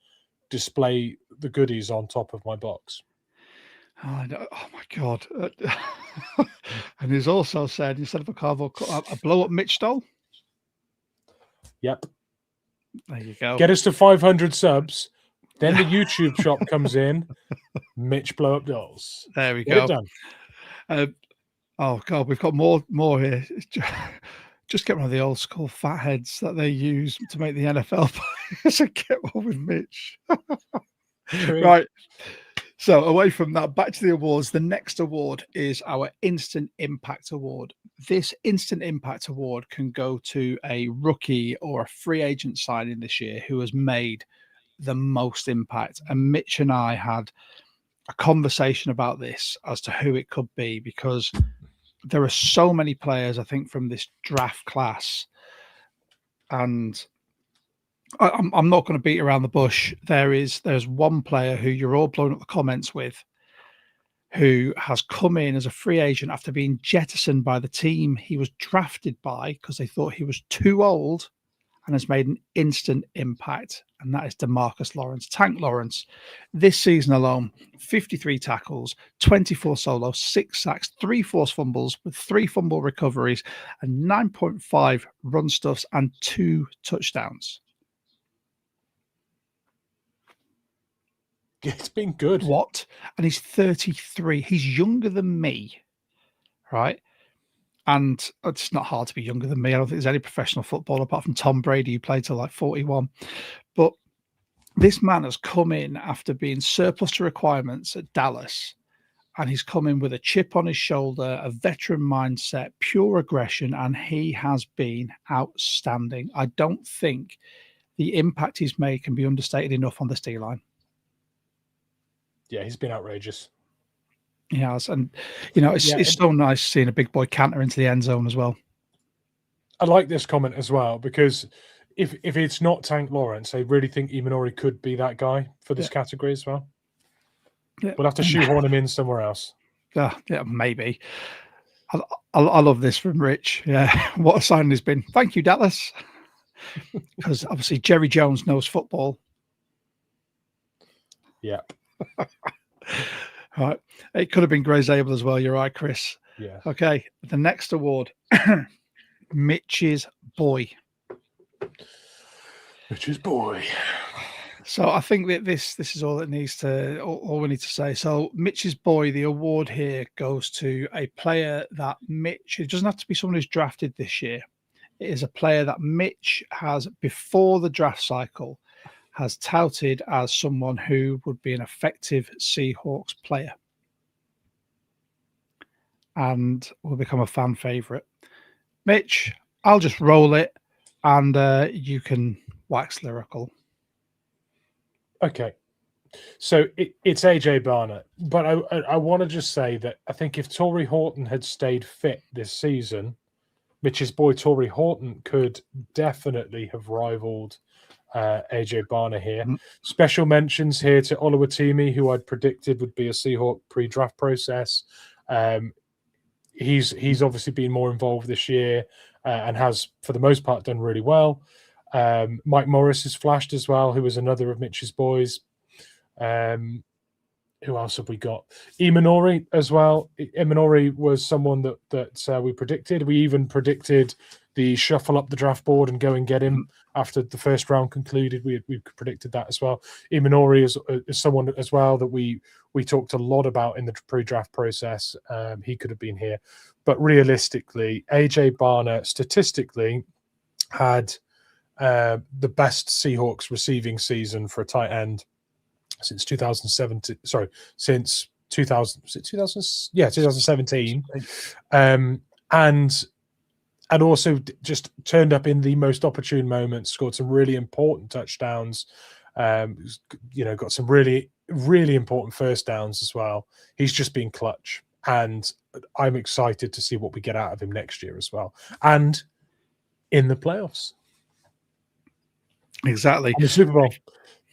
display the goodies on top of my box. Oh my God. And he's also said, instead of a cardboard cutout, a blow up Mitch doll. Yep. There you go. Get us to 500 subs. Then the YouTube shop comes in. Mitch blow up dolls. There we Get go. it done. Oh God, we've got more here. Just get one of the old school fat heads that they use to make the NFL players and get one with Mitch. Right. So away from that, back to the awards. The next award is our Instant Impact Award. This Instant Impact Award can go to a rookie or a free agent signing this year who has made the most impact. And Mitch and I had a conversation about this as to who it could be, because there are so many players, I think, from this draft class. And I'm not going to beat around the bush. There's one player who you're all blowing up the comments with, who has come in as a free agent after being jettisoned by the team he was drafted by because they thought he was too old, and has made an instant impact. And that is DeMarcus Lawrence, Tank Lawrence. This season alone, 53 tackles, 24 solos, 6 sacks, 3 forced fumbles with 3 fumble recoveries, and 9.5 run stuffs and 2 touchdowns. It's been good. What? And he's 33. He's younger than me, right? And it's not hard to be younger than me. I don't think there's any professional footballer apart from Tom Brady who played till like 41. But this man has come in after being surplus to requirements at Dallas, and he's come in with a chip on his shoulder, a veteran mindset, pure aggression, and he has been outstanding. I don't think the impact he's made can be understated enough on the D-line. Yeah, he's been outrageous. He has. And, you know, it's so nice seeing a big boy canter into the end zone as well. I like this comment as well, because if it's not Tank Lawrence, I really think Imanori could be that guy for this category as well. Yeah. We'll have to shoehorn him in somewhere else. Yeah, maybe. I love this from Rich. Yeah, what a signing he's been. Thank you, Dallas. Because obviously Jerry Jones knows football. Yeah. Right. It could have been Gray Zabel as well. You're right, Chris. Yeah. Okay. The next award, Mitch's boy. Mitch's boy. So I think that this is all it needs to, all we need to say. So Mitch's boy, the award here goes to a player that Mitch, it doesn't have to be someone who's drafted this year. It is a player that Mitch has, before the draft cycle, has touted as someone who would be an effective Seahawks player. and will become a fan favourite. Mitch, I'll just roll it, and you can wax lyrical. Okay. So it's AJ Barnett, but I want to just say that I think if Torrey Horton had stayed fit this season, Mitch's boy Torrey Horton could definitely have rivaled AJ Barner here. Mhm. Special mentions here to Oluwatimi, who I'd predicted would be a Seahawk pre-draft process. He's obviously been more involved this year and has, for the most part, done really well. Mike Morris has flashed as well, who was another of Mitch's boys. Who else have we got? Imanori as well. Imanori was someone that we predicted. We even predicted the shuffle up the draft board and go and get him after the first round concluded. We predicted that as well. Imanori is someone as well that we talked a lot about in the pre-draft process. He could have been here. But realistically, AJ Barner statistically had the best Seahawks receiving season for a tight end since 2017. Sorry, since 2000. Was it 2000? Yeah, 2017. And also just turned up in the most opportune moments. Scored some really important touchdowns. Got some really, really important first downs as well. He's just been clutch, and I'm excited to see what we get out of him next year as well, and in the playoffs. Exactly. In the Super Bowl.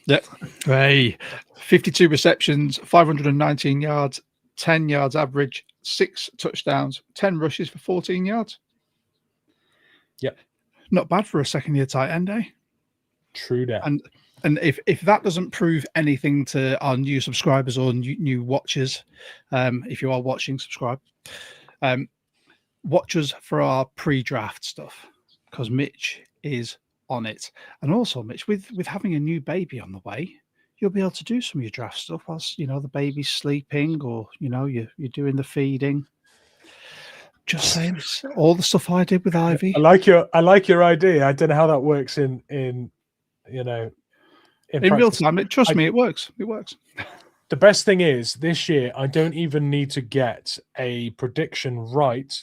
Yep. Hey, 52 receptions, 519 yards, 10 yards average, 6 touchdowns, 10 rushes for 14 yards. Yep. Not bad for a second-year tight end, eh? True that. And if that doesn't prove anything to our new subscribers or new watchers, if you are watching, subscribe. Watch us for our pre-draft stuff, because Mitch is on it. And also, Mitch, with having a new baby on the way, you'll be able to do some of your draft stuff whilst the baby's sleeping, or you're doing the feeding. Just saying, all the stuff I did with Ivy. I like your idea. I don't know how that works in real time. Trust me, it works. It works. The best thing is this year I don't even need to get a prediction right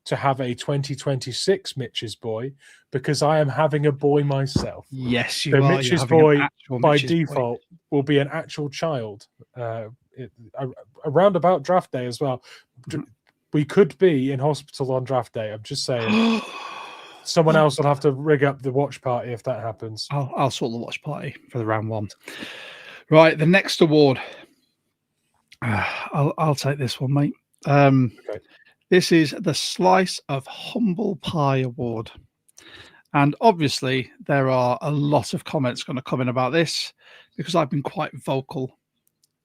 to have a 2026 Mitch's boy, because I am having a boy myself. Yes, you so are. Mitch's boy by default will be an actual child around about draft day as well. We could be in hospital on draft day. I'm just saying. Someone else will have to rig up the watch party if that happens. I'll sort the watch party for the round one. Right, the next award. I'll take this one, mate. Okay. This is the Slice of Humble Pie Award. And obviously, there are a lot of comments going to come in about this, because I've been quite vocal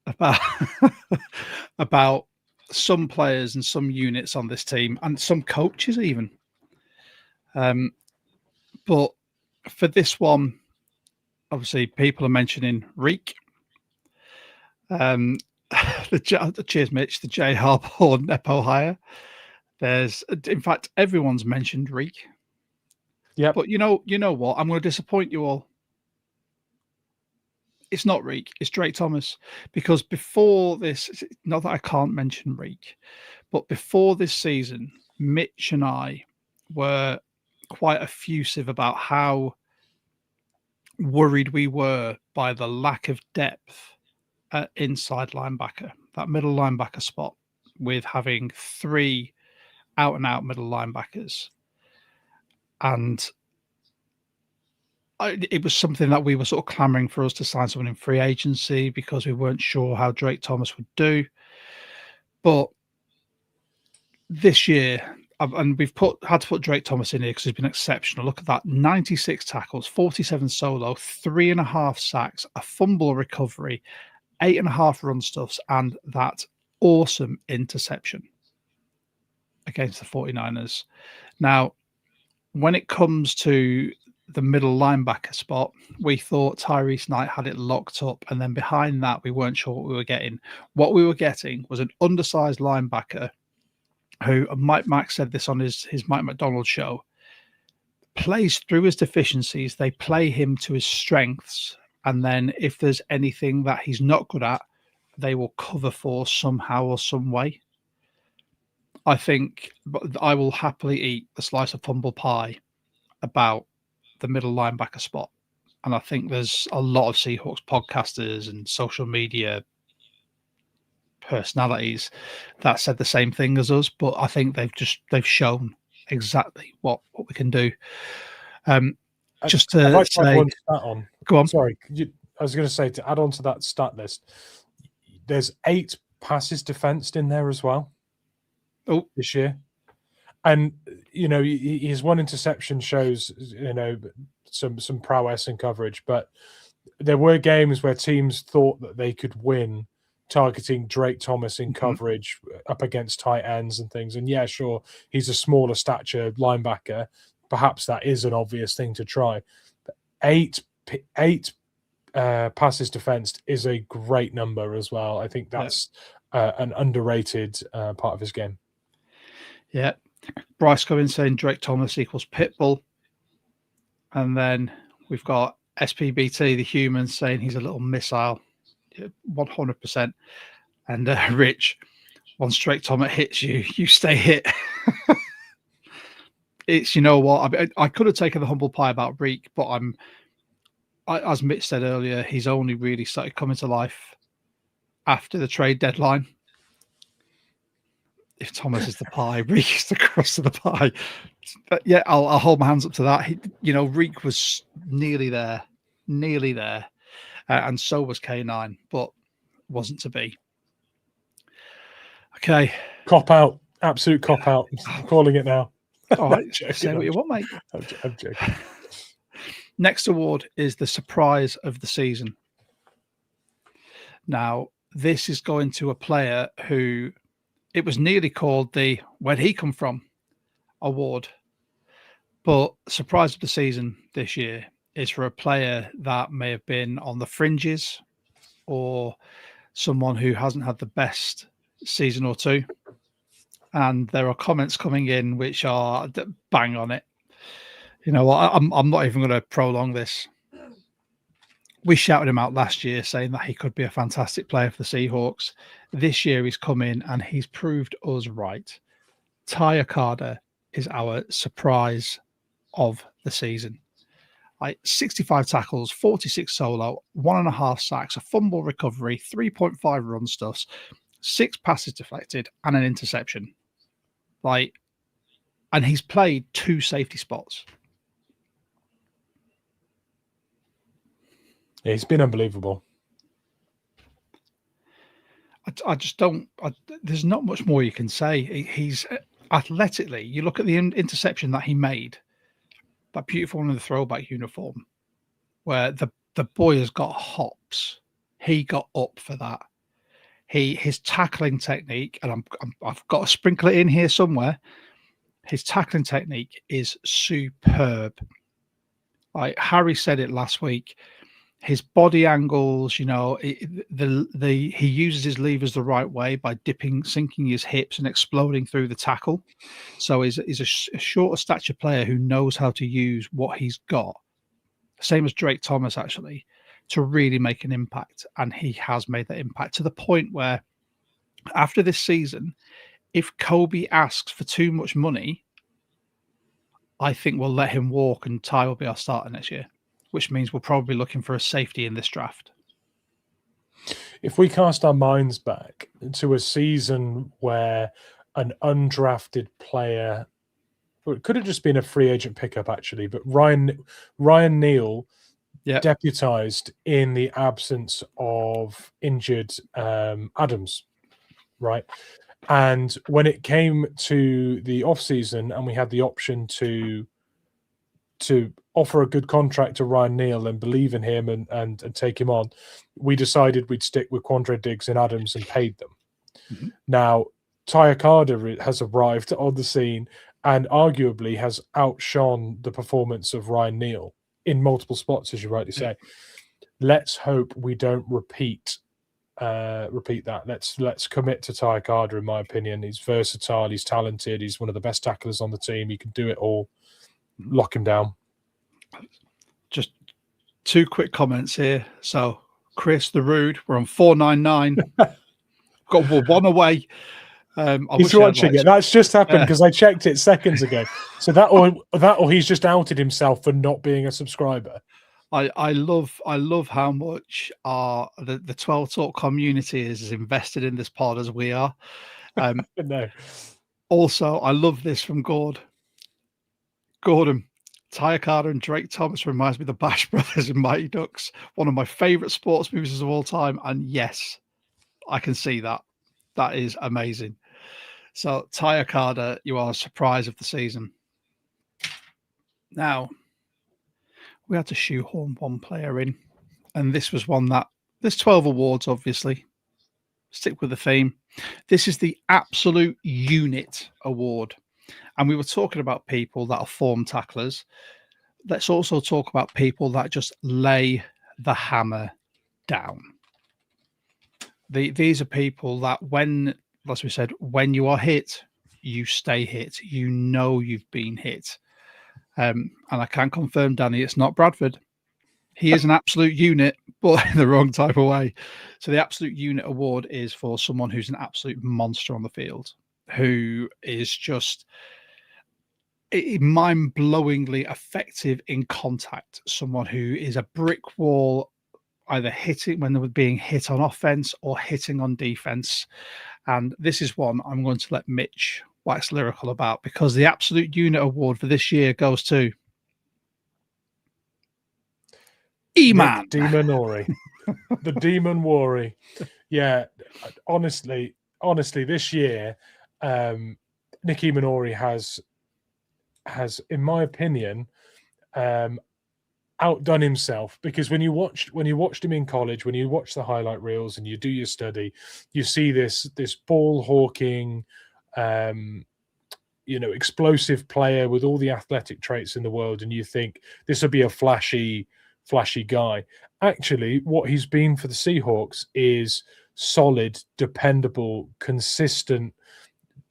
about about some players and some units on this team, and some coaches even. But for this one, obviously, people are mentioning Reek. Cheers, Mitch. The J Harbaugh Nepo hire. In fact, everyone's mentioned Reek. Yeah. But you know what? I'm going to disappoint you all. It's not Reek. It's Drake Thomas. Because before this, not that I can't mention Reek, but before this season, Mitch and I were quite effusive about how worried we were by the lack of depth at inside linebacker, that middle linebacker spot, with having 3 out-and-out middle linebackers. And it was something that we were sort of clamoring for us to sign someone in free agency, because we weren't sure how Drake Thomas would do. But this year, and we've had to put Drake Thomas in here because he's been exceptional. Look at that: 96 tackles, 47 solo, 3.5 sacks, a fumble recovery, 8.5 run stuffs, and that awesome interception against the 49ers. Now, when it comes to the middle linebacker spot, we thought Tyrese Knight had it locked up, and then behind that, we weren't sure what we were getting. What we were getting was an undersized linebacker who, Mike Mack said this on his Mike McDonald show, plays through his deficiencies. They play him to his strengths, and then if there's anything that he's not good at, they will cover for somehow or some way. I think I will happily eat a slice of humble pie about the middle linebacker spot. And I think there's a lot of Seahawks podcasters and social media personalities that said the same thing as us, but I think they've shown exactly what we can do. Just to I'd like to add say, one stat on. go on. Sorry, I was going to say, to add on to that stat list, there's 8 passes defensed in there as well. Oh, this year, and his one interception shows some prowess in coverage, but there were games where teams thought that they could win targeting Drake Thomas in coverage up against tight ends and things. And yeah, sure, he's a smaller stature linebacker. Perhaps that is an obvious thing to try. But eight passes defensed is a great number as well. I think that's an underrated part of his game. Yeah. Bryce coming saying Drake Thomas equals Pitbull. And then we've got SPBT, the human, saying he's a little missile. 100%. And Rich, once Drake Thomas hits you, you stay hit. It's, you know what, I could have taken the humble pie about Reek, but as Mitch said earlier, he's only really started coming to life after the trade deadline. If Thomas is the pie, Reek is the crust of the pie. But yeah, I'll hold my hands up to that. Reek was nearly there, and so was K9, but wasn't to be. Okay. Cop out. Absolute cop out. I'm calling it now. All right. Say what you want, mate. I'm joking. Next award is the surprise of the season. Now, this is going to a player who it was nearly called the "Where'd he come from?" award. But surprise of the season this year is for a player that may have been on the fringes or someone who hasn't had the best season or two. And there are comments coming in which are bang on it. You know what? I'm not even going to prolong this. We shouted him out last year saying that he could be a fantastic player for the Seahawks. This year he's come in and he's proved us right. Ty Okada is our surprise of the season. 65 tackles, 46 solo, 1.5 sacks, a fumble recovery, 3.5 run stuffs, 6 passes deflected, and an interception. And he's played 2 safety spots. Yeah, he's been unbelievable. I just don't. There's not much more you can say. He's athletically. You look at the interception that he made, that beautiful one in the throwback uniform, where the boy has got hops. He got up for that. His tackling technique, and I've got to sprinkle it in here somewhere. His tackling technique is superb. Harry said it last week. His body angles, he uses his levers the right way by sinking his hips and exploding through the tackle. So he's a shorter stature player who knows how to use what he's got. Same as Drake Thomas, actually, to really make an impact. And he has made that impact to the point where after this season, if Kobe asks for too much money, I think we'll let him walk and Ty will be our starter next year, which means we're probably looking for a safety in this draft. If we cast our minds back to a season where an undrafted player, well, it could have just been a free agent pickup actually, but Ryan Neal deputized in the absence of injured Adams, right? And when it came to the offseason and we had the option to offer a good contract to Ryan Neal and believe in him and take him on, we decided we'd stick with Quandre Diggs and Adams and paid them. Mm-hmm. Now, Ty Okada has arrived on the scene and arguably has outshone the performance of Ryan Neal in multiple spots, as you rightly say. Let's hope we don't repeat that. Let's commit to Ty Okada, in my opinion. He's versatile, he's talented, he's one of the best tacklers on the team. He can do it all. Lock him down. Just 2 quick comments here. So, Chris the Rude, we're on 499. Got one away. He's watching it. That's just happened because I checked it seconds ago. So that or he's just outed himself for not being a subscriber. I love how much the 12 Talk community is as invested in this pod as we are. No. Also, I love this from Gordon. Taya Carter and Drake Thomas reminds me of the Bash Brothers in Mighty Ducks, one of my favorite sports movies of all time. And yes, I can see that. That is amazing. So, Taya Carter, you are a surprise of the season. Now, we had to shoehorn one player in, and this was one that there's 12 awards, obviously. Stick with the theme. This is the Absolute Unit Award. And we were talking about people that are form tacklers. Let's also talk about people that just lay the hammer down. These are people that when, as we said, when you are hit, you stay hit. You know you've been hit. And I can confirm, Danny, it's not Bradford. He is an absolute unit, but in the wrong type of way. So the Absolute Unit Award is for someone who's an absolute monster on the field, who is just mind-blowingly effective in contact. Someone who is a brick wall, either hitting when they were being hit on offense or hitting on defense. And this is one I'm going to let Mitch wax lyrical about, because the Absolute Unit Award for this year goes to E-Man. Demon Ori. The Demon Worry. Yeah, honestly, this year, Nick Imanori has, in my opinion, outdone himself, because when you watched him in college, when you watch the highlight reels and you do your study, you see this ball hawking, explosive player with all the athletic traits in the world, and you think this will be a flashy guy. Actually, what he's been for the Seahawks is solid, dependable, consistent,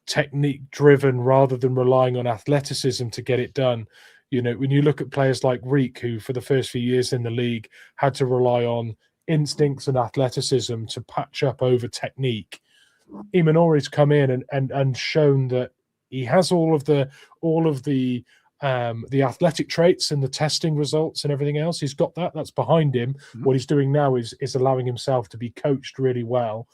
technique driven, rather than relying on athleticism to get it done. When you look at players like Reek, who for the first few years in the league had to rely on instincts and athleticism to patch up over technique, Imanori's come in and shown that he has all of the athletic traits and the testing results and everything else. He's got that. That's behind him. Mm-hmm. What he's doing now is allowing himself to be coached really well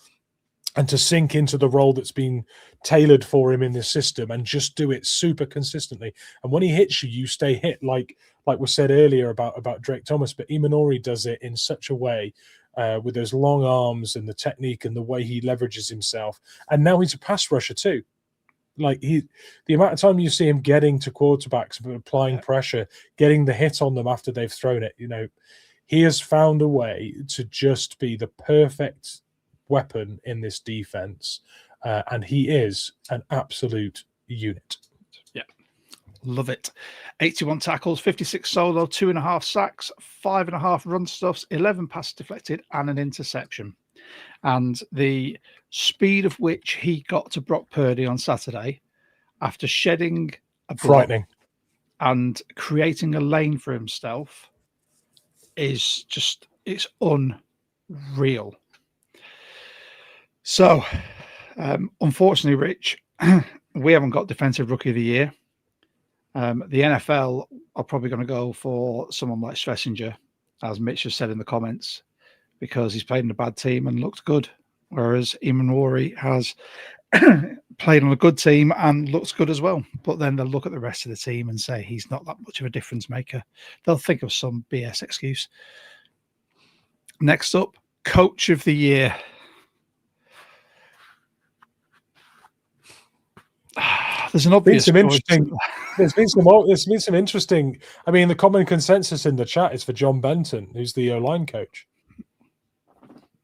and to sink into the role that's been tailored for him in this system and just do it super consistently. And when he hits you, you stay hit, like was said earlier about Drake Thomas. But Imanori does it in such a way with those long arms and the technique and the way he leverages himself. And now he's a pass rusher too. Like the amount of time you see him getting to quarterbacks, applying pressure, getting the hit on them after they've thrown it, he has found a way to just be the perfect weapon in this defense, and he is an absolute unit. Yeah, love it. 81 tackles, 56 solo, 2.5 sacks, 5.5 run stuffs, 11 passes deflected, and an interception. And the speed of which he got to Brock Purdy on Saturday, after shedding a block frightening and creating a lane for himself, is just, it's unreal. So, unfortunately, Rich, we haven't got Defensive Rookie of the Year. The NFL are probably going to go for someone like Schlesinger, as Mitch has said in the comments, because he's played in a bad team and looked good, whereas Imanori has played on a good team and looks good as well. But then they'll look at the rest of the team and say he's not that much of a difference maker. They'll think of some BS excuse. Next up, Coach of the Year. There's an obvious. There's been some interesting. I mean, the common consensus in the chat is for John Benton, who's the O-line coach.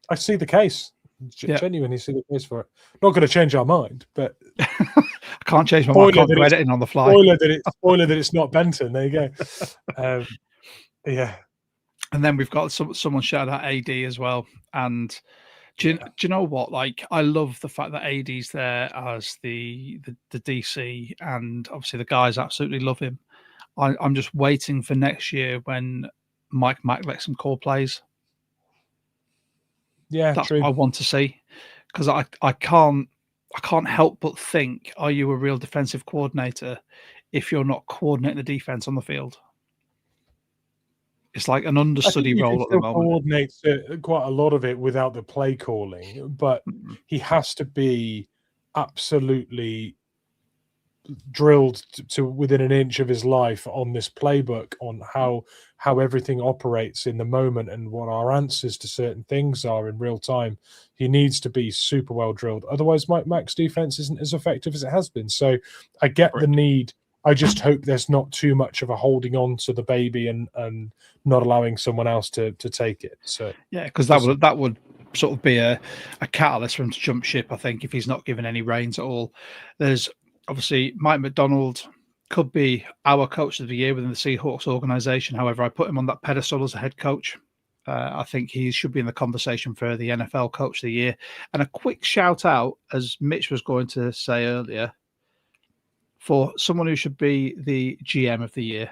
I see the case. Genuinely see the case for it. Not going to change our mind, but I can't change my mind. I can't do editing on the fly. Spoiler that it's not Benton. There you go. Yeah. And then we've got someone shouted out AD as well. And do you know what? Like, I love the fact that AD's there as the DC, and obviously the guys absolutely love him. I'm just waiting for next year when Mike Mack lets him call plays. Yeah, that's true. what I want to see, because I can't I can't help but think, are you a real defensive coordinator if you're not coordinating the defense on the field? It's like an I think understudy you can role at the still moment. coordinate quite a lot of it without the play calling, but he has to be absolutely drilled to within an inch of his life on this playbook, on how everything operates in the moment and what our answers to certain things are in real time. He needs to be super well drilled. Otherwise, Mac's defense isn't as effective as it has been. So I get the need. I just hope there's not too much of a holding on to the baby and not allowing someone else to take it. So yeah, because that would sort of be a catalyst for him to jump ship, I think, if he's not given any reins at all. There's obviously Mike McDonald could be our coach of the year within the Seahawks organization. However, I put him on that pedestal as a head coach. I think he should be in the conversation for the NFL coach of the year. And a quick shout out, as Mitch was going to say earlier, for someone who should be the GM of the year.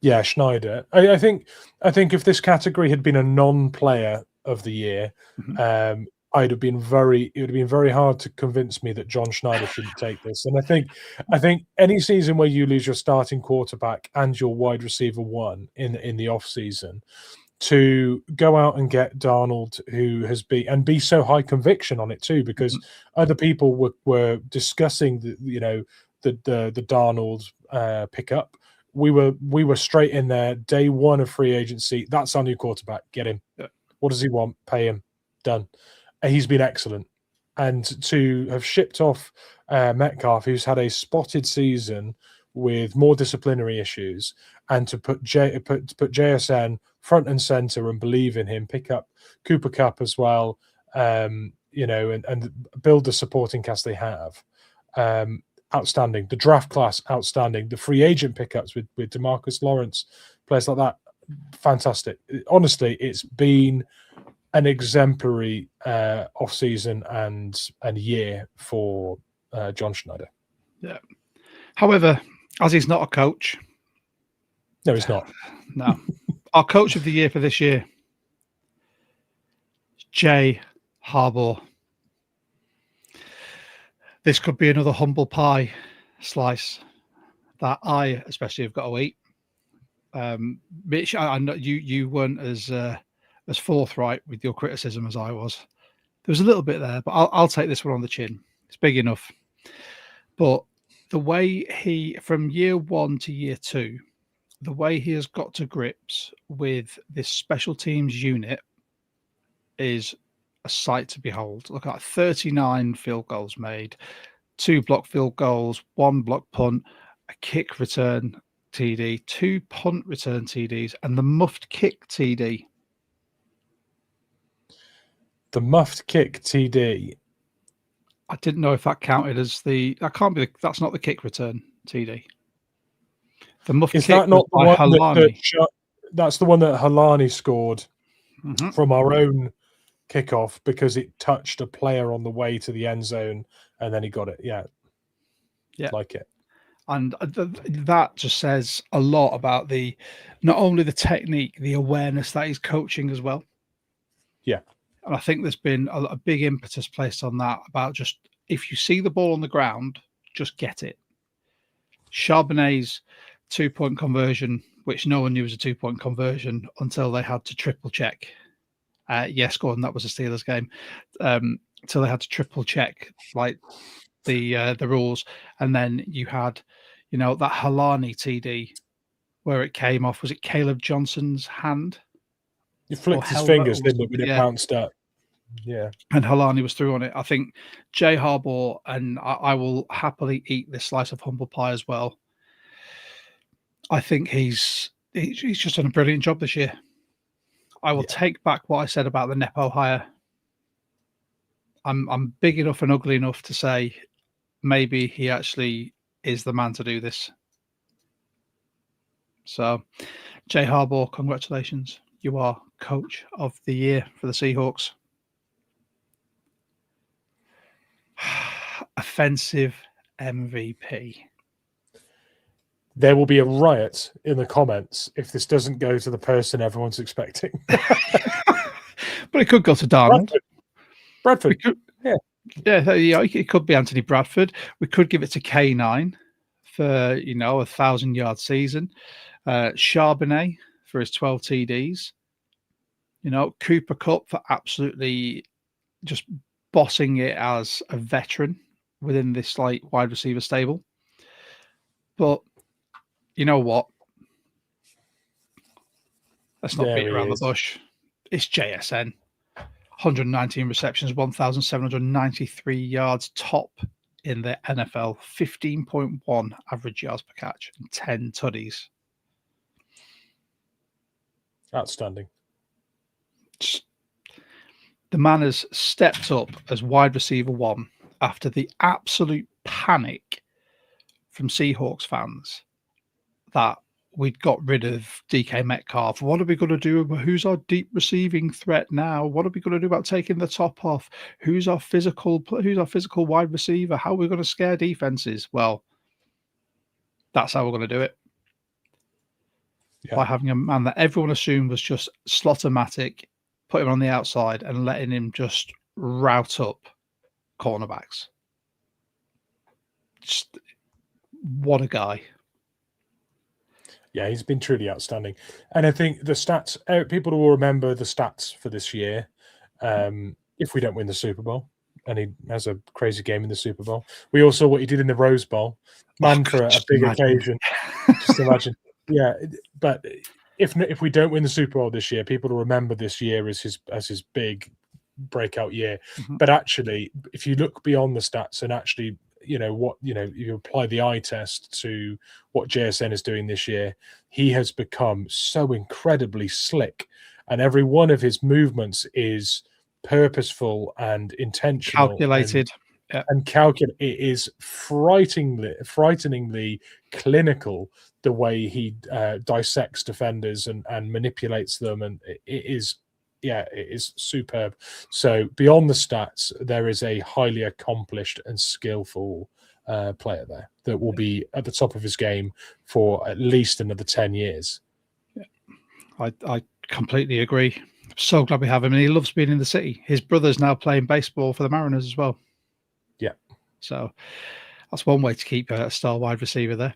Yeah, Schneider. I think if this category had been a non-player of the year, it would have been very hard to convince me that John Schneider shouldn't take this. And I think any season where you lose your starting quarterback and your wide receiver one in the off season, to go out and get Darnold, who has be so high conviction on it too, because other people were discussing the Darnold pickup. We were straight in there day one of free agency. That's our new quarterback. Get him. Yeah. What does he want? Pay him. Done. And he's been excellent. And to have shipped off Metcalf, who's had a spotted season with more disciplinary issues, and to put JSN front and center and believe in him, pick up Cooper Kupp as well, and build the supporting cast they have. Outstanding. The draft class, outstanding. The free agent pickups with DeMarcus Lawrence, players like that, fantastic. Honestly, it's been an exemplary off-season and year for John Schneider. Yeah. However, as he's not a coach. No, he's not. No. Our coach of the year for this year, Jay Harbaugh. This could be another humble pie slice that I especially have got to eat. Mitch, I know you weren't as forthright with your criticism as I was. There was a little bit there, but I'll take this one on the chin. It's big enough. But the way he, from year one to year two, the way he has got to grips with this special teams unit is a sight to behold. Look at 39 field goals made, 2 block field goals, 1 block punt, a kick return TD, 2 punt return TDs, and the muffed kick TD. The muffed kick TD. I didn't know if that counted as that's not the kick return TD. The muffed kick that not was by Halani. That's the one that Halani scored from our own kickoff because it touched a player on the way to the end zone and then he got it. Yeah. Like it. And that just says a lot about not only the technique, the awareness that he's coaching as well. Yeah. And I think there's been a big impetus placed on that about just, if you see the ball on the ground, just get it. Charbonnet's 2-point conversion, which no one knew was a 2-point conversion until they had to triple check. Yes, Gordon, that was a Steelers game. Until they had to triple check like the rules, and then you had, that Halani TD where it came off. Was it Caleb Johnson's hand? He flicked his fingers, didn't it, when it bounced up? Yeah. And Halani was through on it. I think Jay Harbaugh, and I will happily eat this slice of humble pie as well. I think he's just done a brilliant job this year. I will take back what I said about the Nepo hire. I'm big enough and ugly enough to say maybe he actually is the man to do this. So, Jay Harbaugh, congratulations. You are coach of the year for the Seahawks. Offensive MVP. There will be a riot in the comments if this doesn't go to the person everyone's expecting. But it could go to Darnold. Bradford. Yeah, it could be Anthony Bradford. We could give it to K9 for, a 1,000-yard season. Charbonnet for his 12 TDs. Cooper Kupp for absolutely just bossing it as a veteran within this wide receiver stable. But you know what? Let's not beat around the bush. It's JSN. 119 receptions, 1,793 yards, top in the NFL, 15.1 average yards per catch, and 10 tutties. Outstanding. The man has stepped up as wide receiver 1 after the absolute panic from Seahawks fans that we'd got rid of DK Metcalf. What are we going to do? Who's our deep receiving threat now? What are we going to do about taking the top off? Who's our physical wide receiver? How are we going to scare defenses? Well, that's how we're going to do it. Yeah. By having a man that everyone assumed was just slot-o-matic, put him on the outside and letting him just route up cornerbacks. Just what a guy. Yeah, he's been truly outstanding. And I think the stats, people will remember the stats for this year if we don't win the Super Bowl. And he has a crazy game in the Super Bowl. We all saw what he did in the Rose Bowl. Man, for a big occasion. Just imagine. Yeah, but if we don't win the Super Bowl this year, people will remember this year as his big breakout year. Mm-hmm. But actually, if you look beyond the stats and actually, you apply the eye test to what JSN is doing this year, he has become so incredibly slick, and every one of his movements is purposeful and intentional, calculated. And calculate. It is frighteningly clinical the way he dissects defenders and manipulates them, and it is superb. So beyond the stats, there is a highly accomplished and skillful player there that will be at the top of his game for at least another 10 years. Yeah. I completely agree. So glad we have him, and he loves being in the city. His brother's now playing baseball for the Mariners as well. Yeah. So that's one way to keep a star wide receiver there.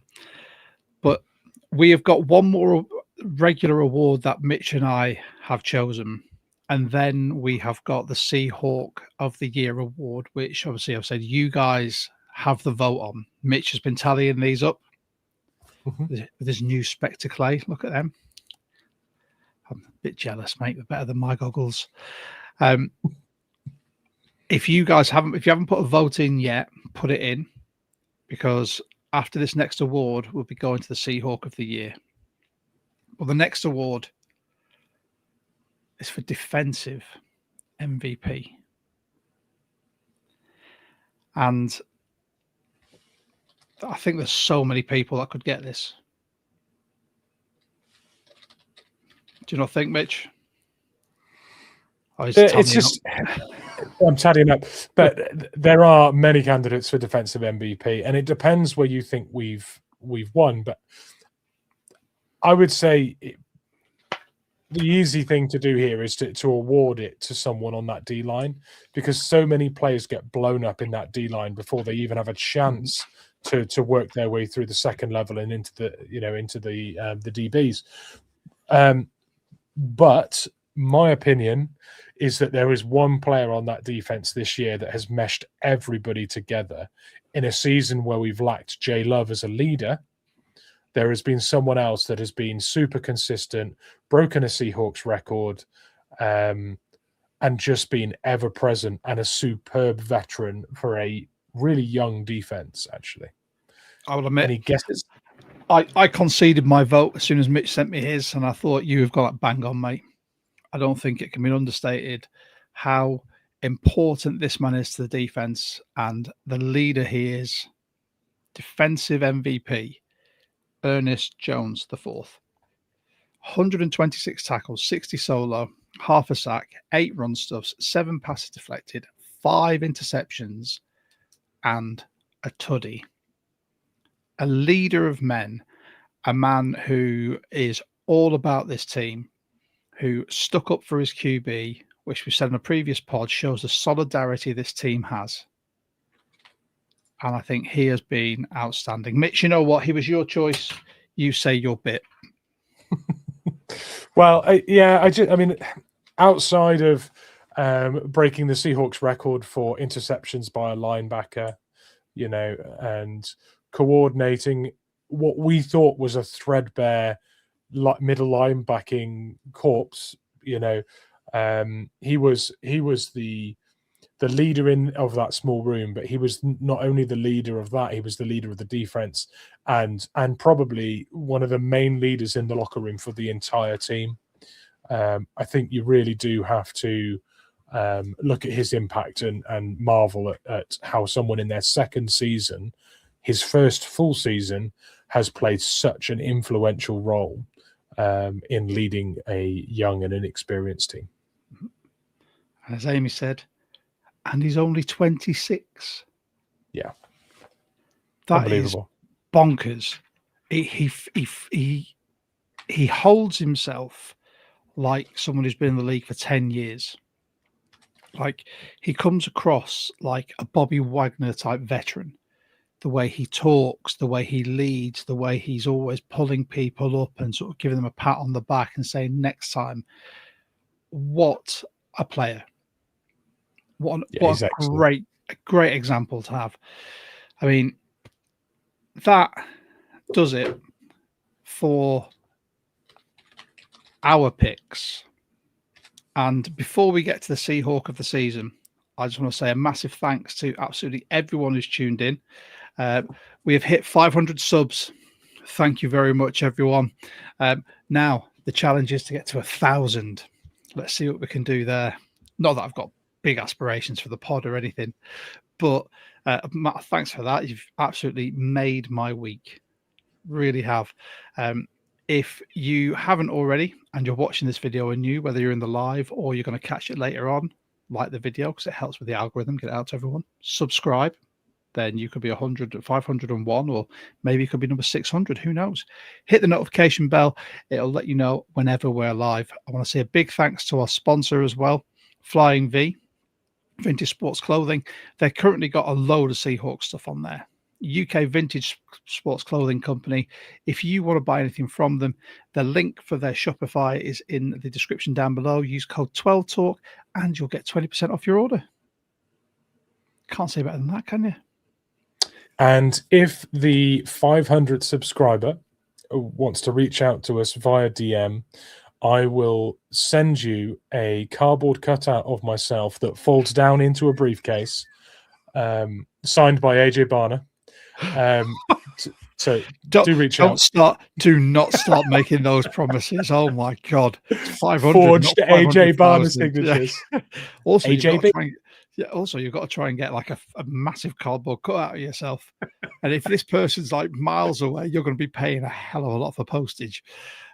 But we have got one more regular award that Mitch and I have chosen. And then we have got the Seahawk of the Year award, which obviously I've said you guys have the vote on. Mitch has been tallying these up with his new Spectacles. Look at them. I'm a bit jealous, mate. They're better than my goggles. If you haven't put a vote in yet, put it in, because after this next award, we'll be going to the Seahawk of the Year. Well, the next award is for defensive MVP. And I think there's so many people that could get this. Do you not think, Mitch? It's just, I'm tallying up, but there are many candidates for defensive MVP, and it depends where you think we've won. But I would say the easy thing to do here is to award it to someone on that D line, because so many players get blown up in that D line before they even have a chance to work their way through the second level and into the DBs. But my opinion is that there is one player on that defense this year that has meshed everybody together in a season where we've lacked Jay Love as a leader. There has been someone else that has been super consistent, broken a Seahawks record, and just been ever present, and a superb veteran for a really young defense, actually. I will admit, and he guesses. I conceded my vote as soon as Mitch sent me his, and I thought you have got that bang on, mate. I don't think it can be understated how important this man is to the defense and the leader he is. Defensive MVP, Ernest Jones IV. 126 tackles, 60 solo, half a sack, 8 run stuffs, 7 passes deflected, 5 interceptions, and a tuddy. A leader of men, a man who is all about this team, who stuck up for his QB, which we said in a previous pod, shows the solidarity this team has. And I think he has been outstanding. Mitch, you know what? He was your choice. You say your bit. Well, I mean, outside of breaking the Seahawks record for interceptions by a linebacker, and coordinating what we thought was a threadbare middle linebacking corps, he was the leader of that small room, but he was not only the leader of that, he was the leader of the defense and probably one of the main leaders in the locker room for the entire team. I think you really do have to look at his impact and marvel at how someone in their second season, his first full season, has played such an influential role in leading a young and inexperienced team. And as Amy said, and he's only 26. Yeah. That is bonkers. He holds himself like someone who's been in the league for 10 years. Like, he comes across like a Bobby Wagner type veteran. The way he talks, the way he leads, the way he's always pulling people up and sort of giving them a pat on the back and saying, next time. What a player. What a great example to have. I mean, that does it for our picks. And before we get to the Seahawk of the season, I just want to say a massive thanks to absolutely everyone who's tuned in. We have hit 500 subs. Thank you very much, everyone. Now, the challenge is to get to 1,000. Let's see what we can do there. Not that I've got big aspirations for the pod or anything, but Matt, thanks for that. You've absolutely made my week. Really have. If you haven't already and you're watching this video and new, whether you're in the live or you're going to catch it later on, like the video because it helps with the algorithm, get it out to everyone. Subscribe. Then you could be 100, 501, or maybe it could be number 600. Who knows? Hit the notification bell. It'll let you know whenever we're live. I want to say a big thanks to our sponsor as well, Flying V, Vintage Sports Clothing. They've currently got a load of Seahawks stuff on there. UK Vintage Sports Clothing Company. If you want to buy anything from them, the link for their Shopify is in the description down below. Use code 12Talk and you'll get 20% off your order. Can't say better than that, can you? And if the 500 subscriber wants to reach out to us via DM, I will send you a cardboard cutout of myself that folds down into a briefcase, signed by AJ Barner. So do reach out. Do not start making those promises. Oh my God. 500 forged AJ Barner signatures. Yeah. Also, AJB. you've got to try and get like a massive cardboard cutout of yourself. And if this person's like miles away, you're going to be paying a hell of a lot for postage.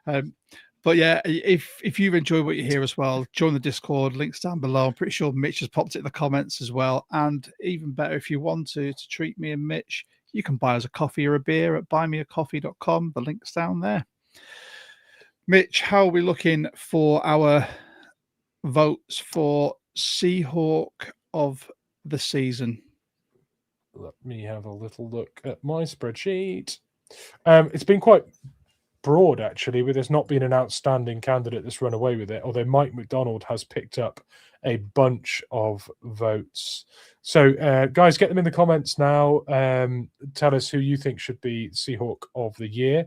But yeah, if you've enjoyed what you hear as well, join the Discord, links down below. I'm pretty sure Mitch has popped it in the comments as well. And even better, if you want to treat me and Mitch, you can buy us a coffee or a beer at buymeacoffee.com. The link's down there. Mitch, how are we looking for our votes for Seahawk of the season? Let me have a little look at my spreadsheet. It's been quite broad, actually, with there's not been an outstanding candidate that's run away with it, although Mike McDonald has picked up a bunch of votes. So, guys, get them in the comments now. Tell us who you think should be Seahawk of the year.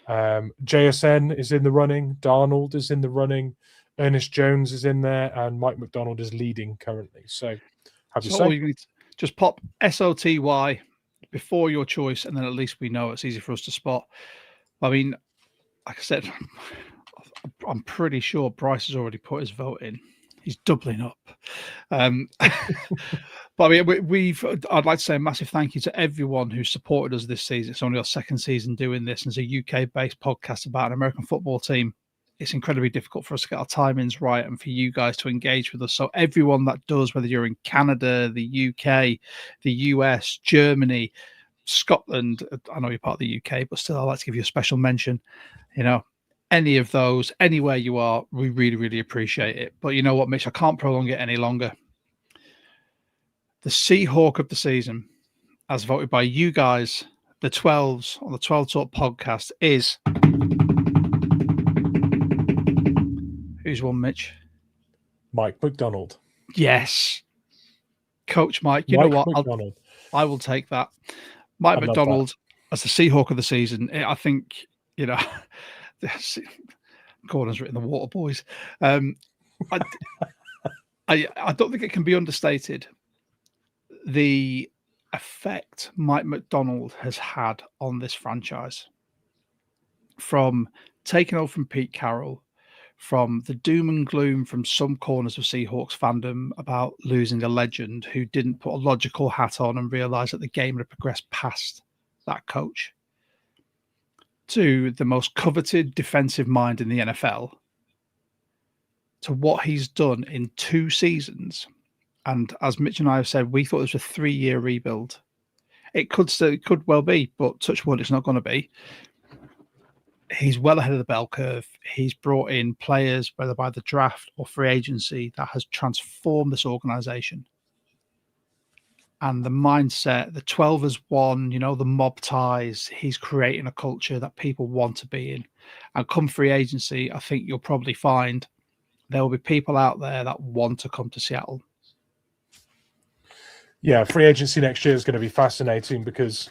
JSN is in the running. Darnold is in the running. Ernest Jones is in there. And Mike McDonald is leading currently. So, have you say? You need to just pop SOTY before your choice, and then at least we know it's easy for us to spot. I mean, like I said, I'm pretty sure Bryce has already put his vote in. He's doubling up. But I mean, I'd like to say a massive thank you to everyone who supported us this season. It's only our second season doing this, and it's a UK-based podcast about an American football team. It's incredibly difficult for us to get our timings right and for you guys to engage with us. So everyone that does, whether you're in Canada, the UK, the US, Germany, Scotland, I know you're part of the UK, but still I'd like to give you a special mention. You know, any of those, anywhere you are, we really, really appreciate it. But you know what, Mitch? I can't prolong it any longer. The Seahawk of the season, as voted by you guys, the 12s on the 12 Talk podcast, is who's won, Mitch? Mike McDonald. Yes, Coach Mike. You Mike know what? McDonald. I will take that. Mike McDonald as the Seahawk of the season. I think, you know, Gordon's written the Water Boys. I don't think it can be understated the effect Mike McDonald has had on this franchise. From taking over from Pete Carroll, from the doom and gloom from some corners of Seahawks fandom about losing a legend who didn't put a logical hat on and realize that the game had progressed past that coach, to the most coveted defensive mind in the NFL, to what he's done in 2 seasons. And as Mitch and I have said, we thought it was a 3-year rebuild. It could well be, but touch wood, it's not going to be. He's well ahead of the bell curve. He's brought in players, whether by the draft or free agency, that has transformed this organization. And the mindset, the 12 as one, you know, the mob ties, he's creating a culture that people want to be in. And come free agency, I think you'll probably find there will be people out there that want to come to Seattle. Yeah, free agency next year is going to be fascinating because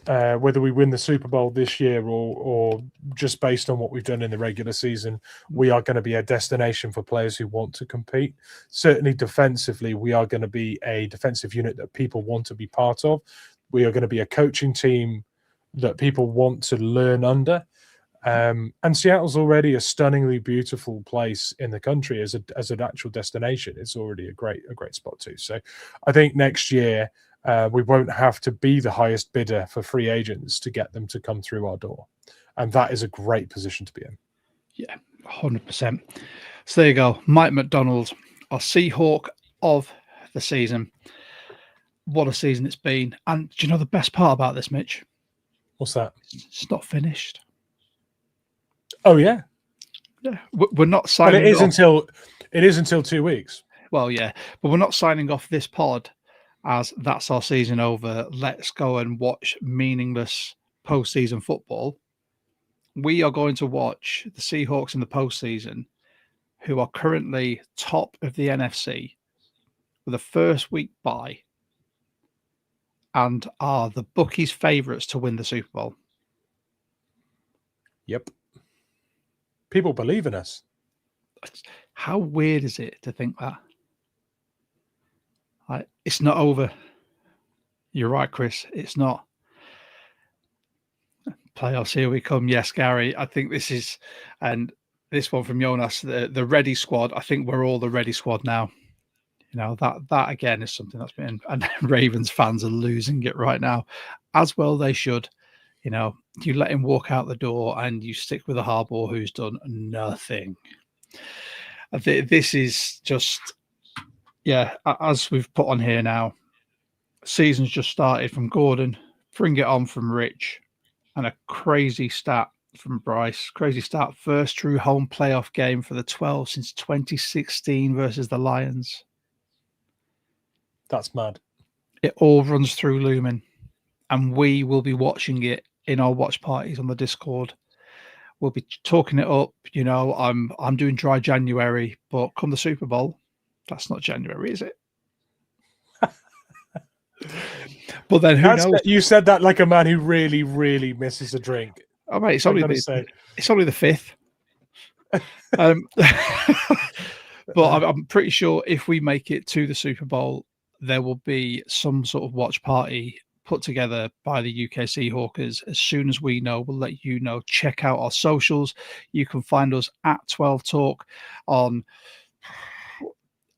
whether we win the Super Bowl this year or just based on what we've done in the regular season, we are going to be a destination for players who want to compete. Certainly defensively, we are going to be a defensive unit that people want to be part of. We are going to be a coaching team that people want to learn under. And Seattle's already a stunningly beautiful place in the country as an actual destination. It's already a great spot too. So I think next year we won't have to be the highest bidder for free agents to get them to come through our door. And that is a great position to be in. Yeah, 100%. So there you go. Mike McDonald, our Seahawk of the season. What a season it's been. And do you know the best part about this, Mitch? What's that? It's not finished. Oh, yeah. Yeah, we're not signing But it is until 2 weeks. Well, yeah, but we're not signing off this pod as that's our season over. Let's go and watch meaningless postseason football. We are going to watch the Seahawks in the postseason, who are currently top of the NFC with a first week bye and are the bookies' favourites to win the Super Bowl. Yep. People believe in us. How weird is it to think that? It's not over. You're right, Chris. It's not. Playoffs, here we come. Yes, Gary. I think this is, and this one from Jonas, the ready squad. I think we're all the ready squad now. You know, that again is something that's been, and Ravens fans are losing it right now, as well they should. You know, you let him walk out the door and you stick with a Harbaugh who's done nothing. This is just, yeah, as we've put on here now, season's just started from Gordon, bring it on from Rich, and a crazy stat from Bryce. Crazy stat, first true home playoff game for the 12 since 2016 versus the Lions. That's mad. It all runs through Lumen, and we will be watching it in our watch parties on the Discord. We'll be talking it up. You know, I'm doing dry January, but come the Super Bowl, that's not January, is it? But then who knows? You said that like a man who really, really misses a drink. Oh, mate, it's only the 5th. But I'm pretty sure if we make it to the Super Bowl, there will be some sort of watch party put together by the UK Seahawkers. As soon as we know, we'll let you know. Check out our socials. You can find us at 12 Talk on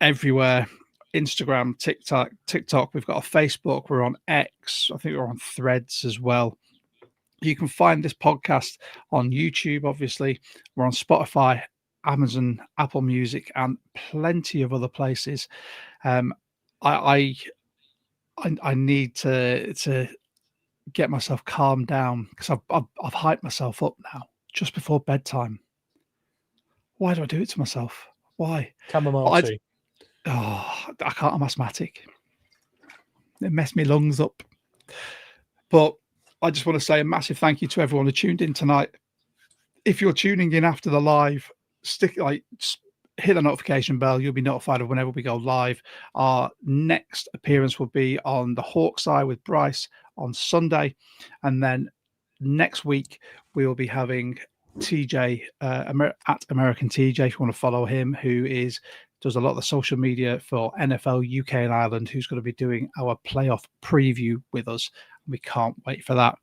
everywhere. Instagram, TikTok. We've got a Facebook. We're on X. I think we're on Threads as well. You can find this podcast on YouTube, obviously. We're on Spotify, Amazon, Apple Music, and plenty of other places. I need to get myself calmed down because I've hyped myself up now just before bedtime. Why do I do it to myself? Why? Chamomile tea. I can't. I'm asthmatic. It messed my lungs up. But I just want to say a massive thank you to everyone who tuned in tonight. If you're tuning in after the live, hit the notification bell. You'll be notified of whenever we go live. Our next appearance will be on the Hawks side with Bryce on Sunday. And then next week, we will be having TJ at American TJ, if you want to follow him, who does a lot of the social media for NFL UK and Ireland, who's going to be doing our playoff preview with us. We can't wait for that.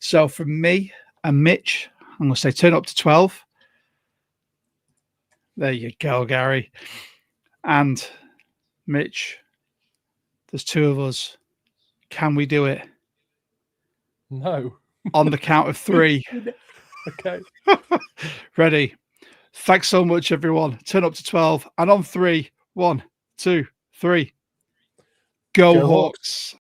So from me and Mitch, I'm going to say turn up to 12. There you go, Gary. And Mitch, there's two of us. Can we do it? No. On the count of 3. Okay. Ready. Thanks so much, everyone. Turn up to 12. And on 3, 1, 2, 3. Go Hawks.